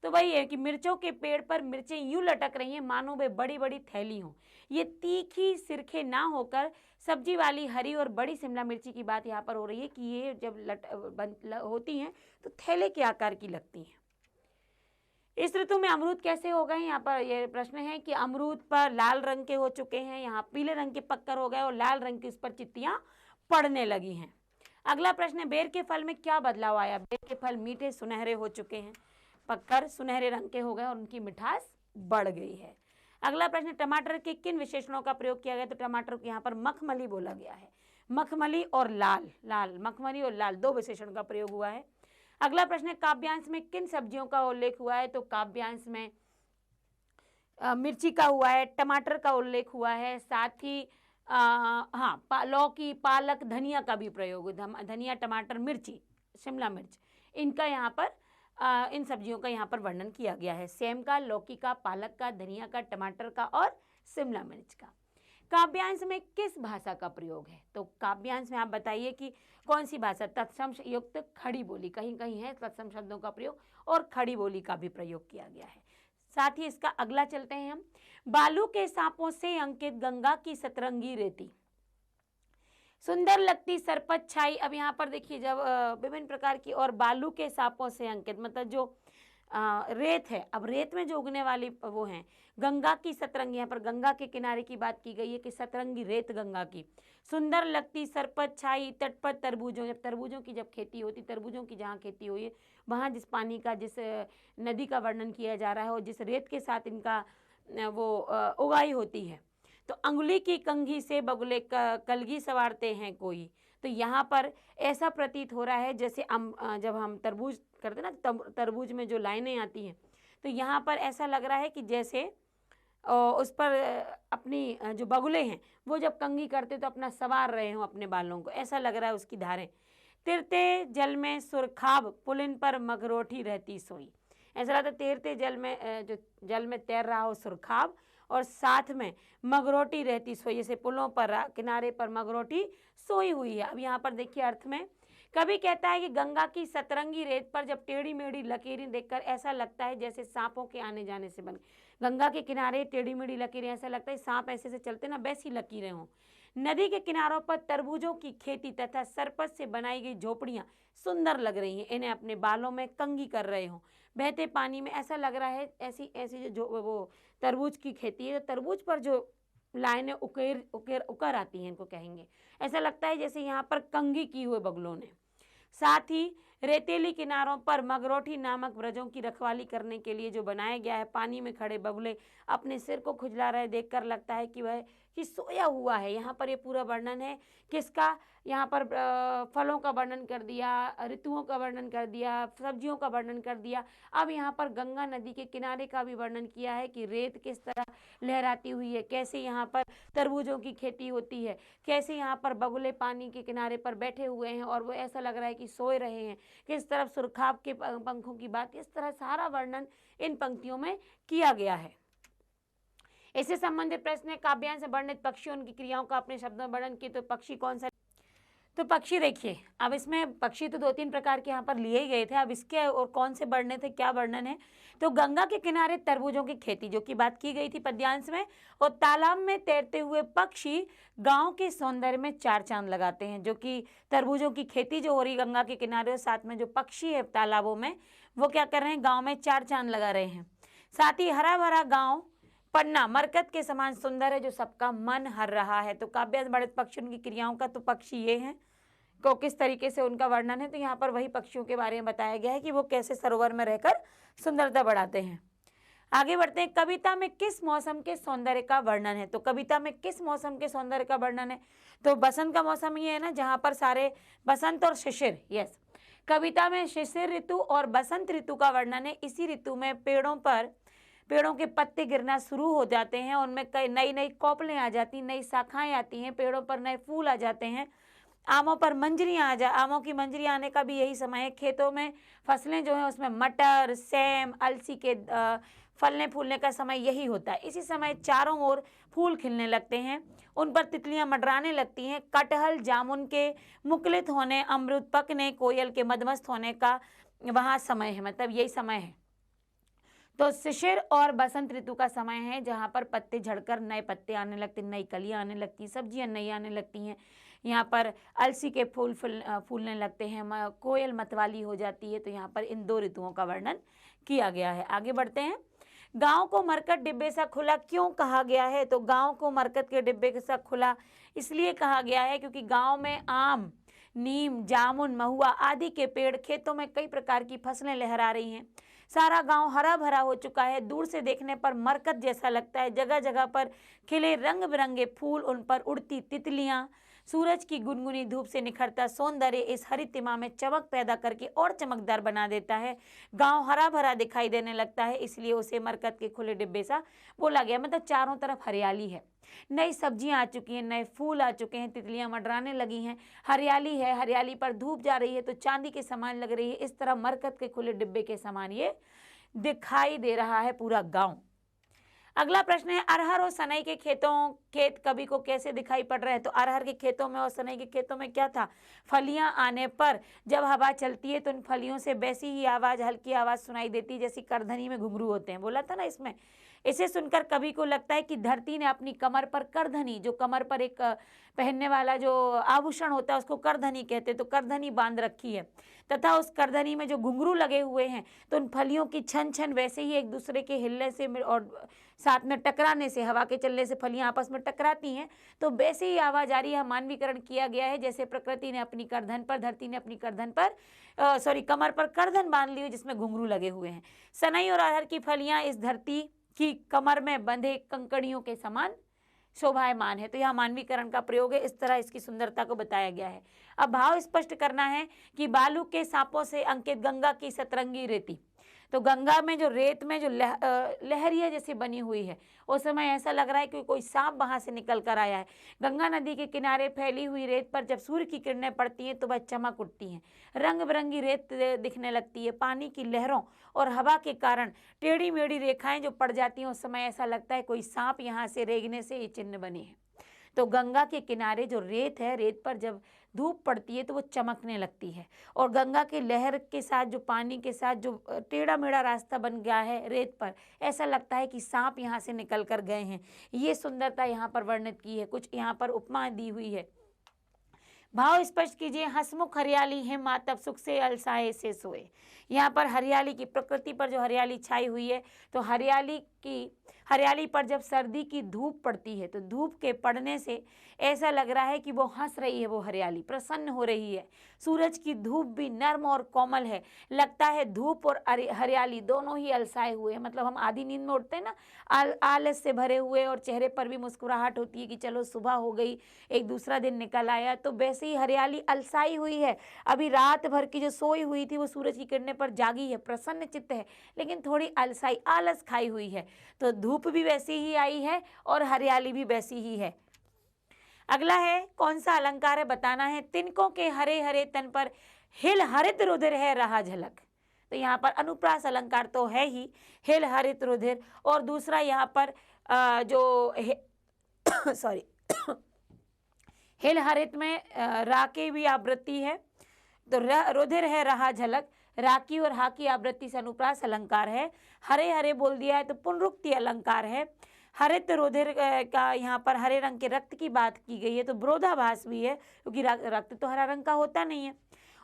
तो वही है कि मिर्चों के पेड़ पर मिर्चें यूं लटक रही हैं मानो वे बड़ी बड़ी थैली हों। ये तीखी सिरखे ना होकर सब्जी वाली हरी और बड़ी शिमला मिर्ची की बात यहाँ पर हो रही है कि ये जब होती हैं तो थैले के आकार की लगती हैं। इस ऋतु में अमरूद कैसे हो गए? यहाँ पर ये प्रश्न है कि अमरूद पर लाल रंग के हो चुके हैं, यहाँ पीले रंग के पक्कर हो गए और लाल रंग की उस पर चित्तियाँ पड़ने लगी हैं। अगला प्रश्न है, बेर के फल में क्या बदलाव आया? बेर के फल मीठे सुनहरे हो चुके हैं, पक्कर सुनहरे रंग के हो गए और उनकी मिठास बढ़ गई है। अगला प्रश्न, टमाटर के किन विशेषणों का प्रयोग किया गया? तो टमाटर को यहाँ पर मखमली बोला गया है। मखमली और लाल, मखमली और लाल दो विशेषण का प्रयोग हुआ है। अगला प्रश्न है, काव्यांश में किन सब्जियों का उल्लेख हुआ है? तो काव्यांश में मिर्ची का हुआ है, टमाटर का उल्लेख हुआ है, साथ ही लौकी, पालक, धनिया का भी प्रयोग, धनिया, टमाटर, मिर्ची, शिमला मिर्च, इनका यहाँ पर इन सब्जियों का यहाँ पर वर्णन किया गया है। सेम का, लौकी का, पालक का, धनिया का, टमाटर का और शिमला मिर्च का। काव्यांश में किस भाषा का प्रयोग है? तो काव्यांश में आप बताइए कि कौन सी भाषा? तत्सम युक्त खड़ी बोली, कहीं कहीं है तत्सम शब्दों का प्रयोग और खड़ी बोली का भी प्रयोग किया गया है। साथ ही इसका अगला चलते हैं हम, बालू के सांपों से अंकित गंगा की सतरंगी रेती, सुंदर लगती सरपत छाई। अब यहाँ पर देखिए, जब विभिन्न प्रकार की और बालू के सांपों से अंकित मतलब जो रेत है, अब रेत में जो उगने वाली वो हैं, गंगा की सतरंगी, यहाँ पर गंगा के किनारे की बात की गई है कि सतरंगी रेत गंगा की, सुंदर लगती सरपत छाई तट पर तरबूजों, जब तरबूजों की जब खेती होती, तरबूजों की जहाँ खेती हुई है वहाँ जिस पानी का, जिस नदी का वर्णन किया जा रहा है और जिस रेत के साथ इनका वो उगाई होती है। तो अंगुली की कंघी से बगुले कलगी संवारते हैं कोई, तो यहाँ पर ऐसा प्रतीत हो रहा है जैसे जब हम तरबूज करते ना, तरबूज में जो लाइनें आती हैं, तो यहाँ पर ऐसा लग रहा है कि जैसे उस पर अपनी जो बगुले हैं वो जब कंघी करते तो अपना सवार रहे हों अपने बालों को, ऐसा लग रहा है उसकी धारें। तिरते जल में सुरखाब, पुलिन पर मगरोठी रहती सोई, ऐसा लगता है तैरते जल में, जो जल में तैर रहा हो सुरखाब और साथ में मगरोटी रहती सोई, जैसे पुलों पर किनारे पर मगरोटी सोई हुई है। अब यहाँ पर देखिए अर्थ में, कभी कहता है कि गंगा की सतरंगी रेत पर जब टेढ़ी मेढ़ी लकीरें देखकर ऐसा लगता है जैसे सांपों के आने जाने से बन, गंगा के किनारे टेढ़ी मेढ़ी लकीरें, ऐसा लगता है सांप ऐसे से चलते ना वैसी लकीरें हों। नदी के किनारों पर तरबूजों की खेती तथा सरपत से बनाई गई झोपड़ियां सुंदर लग रही हैं। इन्हें अपने बालों में कंघी कर रहे हो। बहते पानी में ऐसा लग रहा है, ऐसी ऐसी जो वो तरबूज की खेती है, तरबूज पर जो लाइनें उकेर उकेर उकर आती हैं, इनको कहेंगे। ऐसा लगता है जैसे यहाँ पर कंघी की हुए बगलों ने। साथ ही रेतीली किनारों पर मगरोठी नामक व्रजों की रखवाली करने के लिए जो बनाया गया है, पानी में खड़े बगुले अपने सिर को खुजला रहे, देखकर लगता है कि वह सोया हुआ है। यहाँ पर ये पूरा वर्णन है किसका, यहाँ पर फलों का वर्णन कर दिया, ऋतुओं का वर्णन कर दिया, सब्जियों का वर्णन कर दिया। अब यहाँ पर गंगा नदी के किनारे का भी वर्णन किया है कि रेत किस तरह लहराती हुई है, कैसे यहाँ पर तरबूजों की खेती होती है, कैसे यहाँ पर बगुले पानी के किनारे पर बैठे हुए हैं और वो ऐसा लग रहा है कि सोए रहे हैं, किस तरफ सुरखाब के पंखों की बात, इस तरह सारा वर्णन इन पंक्तियों में किया गया है। इससे संबंधित प्रश्न है, काव्यांश से वर्णित पक्षी उनकी क्रियाओं का अपने शब्दों में वर्णन किए, तो पक्षी कौन सा। तो पक्षी देखिए, अब इसमें पक्षी तो 2-3 प्रकार के यहाँ पर लिए ही गए थे। अब इसके और कौन से वर्णन थे, क्या वर्णन है, तो गंगा के किनारे तरबूजों की खेती जो कि बात की गई थी पद्यांश में, और तालाब में तैरते हुए पक्षी गांव के सौंदर्य में 4 चांद लगाते हैं। जो कि तरबूजों की खेती जो हो रही गंगा के किनारे, और साथ में जो पक्षी है तालाबों में, वो क्या कर रहे हैं, गाँव में 4 चांद लगा रहे हैं। साथ ही हरा भरा गाँव पन्ना मरकत के समान सुंदर है जो सबका मन हर रहा है। तो काव्यांश वर्णित पक्षी उनकी क्रियाओं का, तो पक्षी ये हैं को किस तरीके से उनका वर्णन है, तो यहाँ पर वही पक्षियों के बारे में बताया गया है कि वो कैसे सरोवर में रहकर सुंदरता बढ़ाते हैं। आगे बढ़ते हैं, कविता में किस मौसम के सौंदर्य का वर्णन है। तो कविता में किस मौसम के सौंदर्य का वर्णन है, तो बसंत का मौसम ये है ना, जहाँ पर सारे बसंत और शिशिर, यस, कविता में शिशिर ऋतु और बसंत ऋतु का वर्णन है। इसी ऋतु में पेड़ों के पत्ते गिरना शुरू हो जाते हैं, उनमें कई नई नई कोपलें आ जाती हैं, नई शाखाएं आती हैं, पेड़ों पर नए फूल आ जाते हैं, आमों की मंजरी आने का भी यही समय है। खेतों में फसलें जो हैं उसमें मटर, सेम, अलसी के फलने फूलने का समय यही होता है। इसी समय चारों ओर फूल खिलने लगते हैं, उन पर तितलियां मंडराने लगती हैं। कटहल जामुन के मुकुलित होने, अमरूद पकने, कोयल के मदमस्त होने का वहाँ समय है, मतलब यही समय है। तो शिशिर और बसंत ऋतु का समय है जहाँ पर पत्ते झड़कर नए पत्ते आने लगते, नई कलियाँ आने लगती हैं, सब्जियाँ नई आने लगती हैं। यहाँ पर अलसी के फूल फूलने लगते हैं, कोयल मतवाली हो जाती है। तो यहाँ पर इन 2 ऋतुओं का वर्णन किया गया है। आगे बढ़ते हैं, गांव को मरकत डिब्बे सा खुला क्यों कहा गया है। तो गांव को मरकत के डिब्बे के साथ खुला इसलिए कहा गया है क्योंकि गांव में आम, नीम, जामुन, महुआ आदि के पेड़, खेतों में कई प्रकार की फसलें लहरा रही हैं। सारा गांव हरा भरा हो चुका है, दूर से देखने पर मरकत जैसा लगता है। जगह जगह पर खिले रंग बिरंगे फूल, उन पर उड़ती तितलियां, सूरज की गुनगुनी धूप से निखरता सौंदर्य इस हरितिमा में चमक पैदा करके और चमकदार बना देता है। गांव हरा भरा दिखाई देने लगता है, इसलिए उसे मरकत के खुले डिब्बे सा बोला गया। मतलब चारों तरफ हरियाली है, नई सब्जियां आ चुकी हैं, नए फूल आ चुके हैं, तितलियां मंडराने लगी हैं, हरियाली है, हरियाली पर धूप जा रही है तो चांदी के समान लग रही है। इस तरह मरकत के खुले डिब्बे के समान ये दिखाई दे रहा है पूरा गांव। अगला प्रश्न है, अरहर और सनई के खेत कवि को कैसे दिखाई पड़ रहे हैं। तो अरहर के खेतों में और सनई के खेतों में क्या था, फलियां आने पर जब हवा चलती है तो उन फलियों से वैसी ही आवाज, हल्की आवाज सुनाई देती है जैसी करधनी में घुंघरू होते हैं, बोला था ना इसमें। इसे सुनकर कवि को लगता है कि धरती ने अपनी कमर पर करधनी, जो कमर पर एक पहनने वाला जो आभूषण होता है उसको करधनी कहते हैं, तो करधनी बांध रखी है तथा उस करधनी में जो घुंघरू लगे हुए हैं तो उन फलियों की छन छन वैसे ही एक दूसरे के हिलने से और साथ में टकराने से, हवा के चलने से फलियां आपस में टकराती हैं तो वैसे ही आवाज आ रही है। मानवीकरण किया गया है जैसे प्रकृति ने अपनी करधन पर, धरती ने अपनी करधन पर कमर पर करधन बांध ली हुई जिसमें घुंघरू लगे हुए हैं। सनई और अरहर की फलियां इस धरती की कमर में बंधे कंकड़ियों के समान शोभायमान है। तो यह मानवीकरण का प्रयोग है, इस तरह इसकी सुंदरता को बताया गया है। अब भाव स्पष्ट करना है कि बालू के सांपों से अंकित गंगा की सतरंगी रेती, तो गंगा में जो रेत में जो लहरिया जैसी बनी हुई है, उस समय ऐसा लग रहा है कि कोई सांप वहां से निकल कर आया है। गंगा नदी के किनारे फैली हुई रेत पर जब सूर्य की किरणें पड़ती हैं तो वह चमक उठती हैं, रंग बिरंगी रेत दिखने लगती है। पानी की लहरों और हवा के कारण टेढ़ी मेढ़ी रेखाएं जो पड़ जाती हैं, उस समय ऐसा लगता है कोई सांप यहाँ से रेंगने से ये चिन्ह बने हैं। तो गंगा के किनारे जो रेत है, रेत पर जब धूप पड़ती है तो वो चमकने लगती है, और गंगा के लहर के साथ जो पानी के साथ जो टेढ़ा मेढ़ा रास्ता बन गया है रेत पर, ऐसा लगता है कि सांप यहाँ से निकल कर गए हैं। ये सुंदरता यहाँ पर वर्णित की है, कुछ यहाँ पर उपमा दी हुई है। भाव स्पष्ट कीजिए। हंसमुख हरियाली है मातब सुख से अलसाए से सोए। यहाँ पर हरियाली की, प्रकृति पर जो हरियाली छाई हुई है, तो हरियाली पर जब सर्दी की धूप पड़ती है तो धूप के पड़ने से ऐसा लग रहा है कि वो हंस रही है, वो हरियाली प्रसन्न हो रही है। सूरज की धूप भी नर्म और कोमल है, लगता है धूप और हरियाली दोनों ही अलसाए हुए हैं। मतलब हम आधी नींद में उठते हैं ना, आलस से भरे हुए, और चेहरे पर भी मुस्कुराहट होती है कि चलो सुबह हो गई, एक दूसरा दिन निकल आया, तो वैसे ही हरियाली अलसाई हुई है। अभी रात भर की जो सोई हुई थी वो सूरज की किरणें पर जागी है, प्रसन्न चित्त है, लेकिन थोड़ी अलसाई, आलस खाई हुई है। तो धूप भी वैसी ही आई है और हरियाली भी वैसी ही है। अगला है, कौन सा अलंकार है बताना है। तिनकों के हरे हरे तन पर हिल हरित रुधिर है रहा झलक। तो यहाँ पर अनुप्रास अलंकार तो है ही, हिल हरित रुधिर, और दूसरा यहाँ पर सॉरी हिल हरित में रा की भी आवृत्ति है, तो रुधिर है रहा झलक, राकी और हा की आवृत्ति से अनुप्रास अलंकार है। हरे हरे बोल दिया है तो पुनरुक्ति अलंकार है। हरित रुधिर का यहाँ पर हरे रंग के रक्त की बात की गई है, तो विरोधाभास भी है, क्योंकि रक्त तो हरा रंग का होता नहीं है।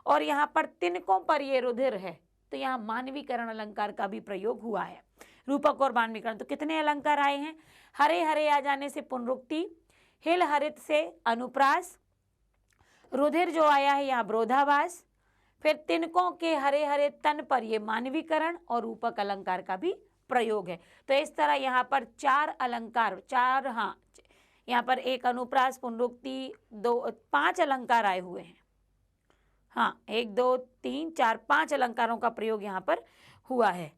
और यहाँ पर तिनकों पर ये रुधिर है, तो यहाँ मानवीकरण अलंकार का भी प्रयोग हुआ है। रूपक और मानवीकरण, तो कितने अलंकार आए हैं। हरे हरे आ जाने से पुनरुक्ति, हिल हरित से अनुप्रास, रुधिर जो आया है यहाँ विरोधाभास, फिर तिनकों के हरे हरे तन पर ये मानवीकरण, और रूपक अलंकार का भी प्रयोग है। तो इस तरह यहाँ पर 4 अलंकार, यहाँ पर एक अनुप्रास, पुनरुक्ति, 5 अलंकार आए हुए हैं। 1 2 3 4 5 अलंकारों का प्रयोग यहाँ पर हुआ है।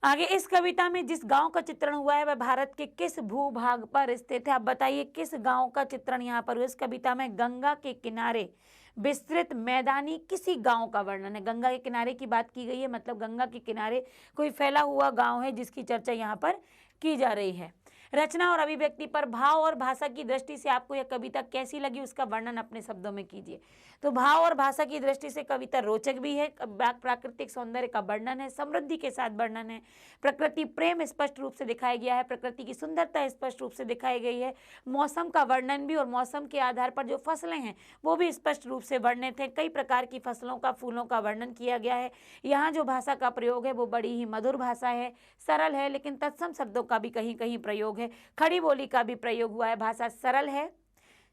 आगे, इस कविता में जिस गांव का चित्रण हुआ है वह भारत के किस भूभाग पर स्थित है। आप बताइए किस गांव का चित्रण यहाँ पर हुआ। इस कविता में गंगा के किनारे विस्तृत मैदानी किसी गांव का वर्णन है। गंगा के किनारे की बात की गई है, मतलब गंगा के किनारे कोई फैला हुआ गांव है जिसकी चर्चा यहाँ पर की जा रही है। रचना और अभिव्यक्ति पर भाव और भाषा की दृष्टि से आपको यह कविता कैसी लगी, उसका वर्णन अपने शब्दों में कीजिए। तो भाव और भाषा की दृष्टि से कविता रोचक भी है, प्राकृतिक सौंदर्य का वर्णन है, समृद्धि के साथ वर्णन है, प्रकृति प्रेम स्पष्ट रूप से दिखाया गया है, प्रकृति की सुंदरता स्पष्ट रूप से दिखाई गई है, मौसम का वर्णन भी, और मौसम के आधार पर जो फसलें हैं वो भी स्पष्ट रूप से वर्णित है। कई प्रकार की फसलों का, फूलों का वर्णन किया गया है। यहाँ जो भाषा का प्रयोग है वो बड़ी ही मधुर भाषा है, सरल है, लेकिन तत्सम शब्दों का भी कहीं कहीं प्रयोग है, खड़ी बोली का भी प्रयोग हुआ है। भाषा सरल है,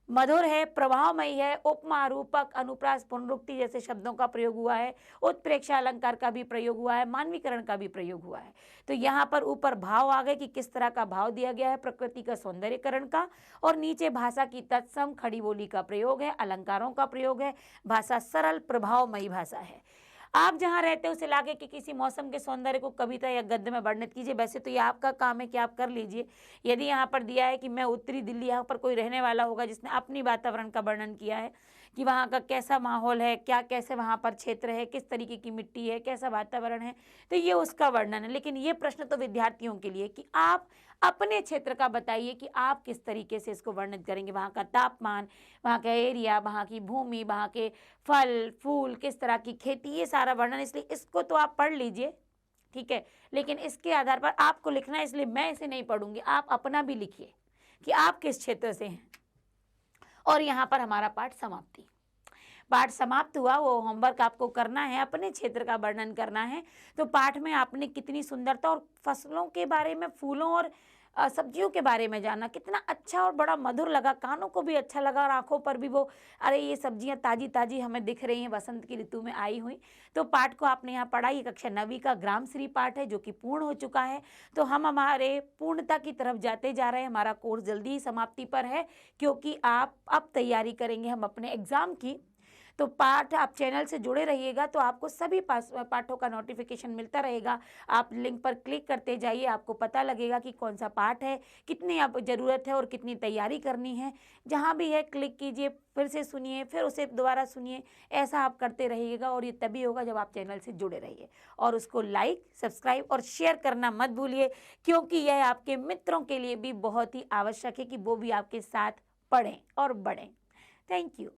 मधुर है, प्रभावमयी है, उपमा, रूपक, अनुप्रास, पुनरुक्ति जैसे शब्दों का प्रयोग हुआ है, उत्प्रेक्षा अलंकार का भी प्रयोग हुआ है, मानवीकरण का भी प्रयोग हुआ है। तो यहाँ पर ऊपर भाव आ गए कि किस तरह का भाव दिया गया है, प्रकृति का सौंदर्यकरण का, और नीचे भाषा की तत्सम खड़ी बोली का प्रयोग है, अलंकारों का प्रयोग है। भाषा सरल, प्रभावमयी भाषा है। आप जहाँ रहते हो उस इलाके के किसी मौसम के सौंदर्य को कविता या गद्य में वर्णित कीजिए। वैसे तो ये आपका काम है कि आप कर लीजिए। यदि यहाँ पर दिया है कि मैं उत्तरी दिल्ली, यहाँ पर कोई रहने वाला होगा जिसने अपनी वातावरण का वर्णन किया है कि वहाँ का कैसा माहौल है, कैसे वहाँ पर क्षेत्र है, किस तरीके की मिट्टी है, कैसा वातावरण है, तो ये उसका वर्णन है। लेकिन ये प्रश्न तो विद्यार्थियों के लिए कि आप अपने क्षेत्र का बताइए कि आप किस तरीके से इसको वर्णित करेंगे। वहाँ का तापमान, वहाँ का एरिया, वहाँ की भूमि, वहाँ के फल फूल, किस तरह की खेती, ये सारा वर्णन। इसलिए इसको तो आप पढ़ लीजिए, ठीक है, लेकिन इसके आधार पर आपको लिखना है, इसलिए मैं इसे नहीं पढ़ूंगी। आप अपना भी लिखिए कि आप किस क्षेत्र से हैं। और यहाँ पर हमारा पाठ समाप्त हुआ। वो होमवर्क आपको करना है, अपने क्षेत्र का वर्णन करना है। तो पाठ में आपने कितनी सुंदरता और फसलों के बारे में, फूलों और सब्जियों के बारे में जाना, कितना अच्छा और बड़ा मधुर लगा, कानों को भी अच्छा लगा और आंखों पर भी वो, अरे ये सब्जियां ताजी ताजी हमें दिख रही हैं, वसंत की ऋतु में आई हुई। तो पाठ को आपने यहाँ पढ़ा। ये कक्षा 9वीं का ग्रामश्री पाठ है जो कि पूर्ण हो चुका है। तो हम हमारे पूर्णता की तरफ जाते जा रहे हैं। हमारा कोर्स जल्दी ही समाप्ति पर है, क्योंकि आप अब तैयारी करेंगे हम अपने एग्जाम की। तो पाठ आप चैनल से जुड़े रहिएगा तो आपको सभी पाठों का नोटिफिकेशन मिलता रहेगा। आप लिंक पर क्लिक करते जाइए, आपको पता लगेगा कि कौन सा पाठ है, कितनी आप ज़रूरत है और कितनी तैयारी करनी है। जहाँ भी है क्लिक कीजिए, फिर से सुनिए, फिर उसे दोबारा सुनिए। ऐसा आप करते रहिएगा और ये तभी होगा जब आप चैनल से जुड़े रहिए। और उसको लाइक, सब्सक्राइब और शेयर करना मत भूलिए, क्योंकि यह आपके मित्रों के लिए भी बहुत ही आवश्यक है कि वो भी आपके साथ पढ़ें और बढ़ें। Thank you.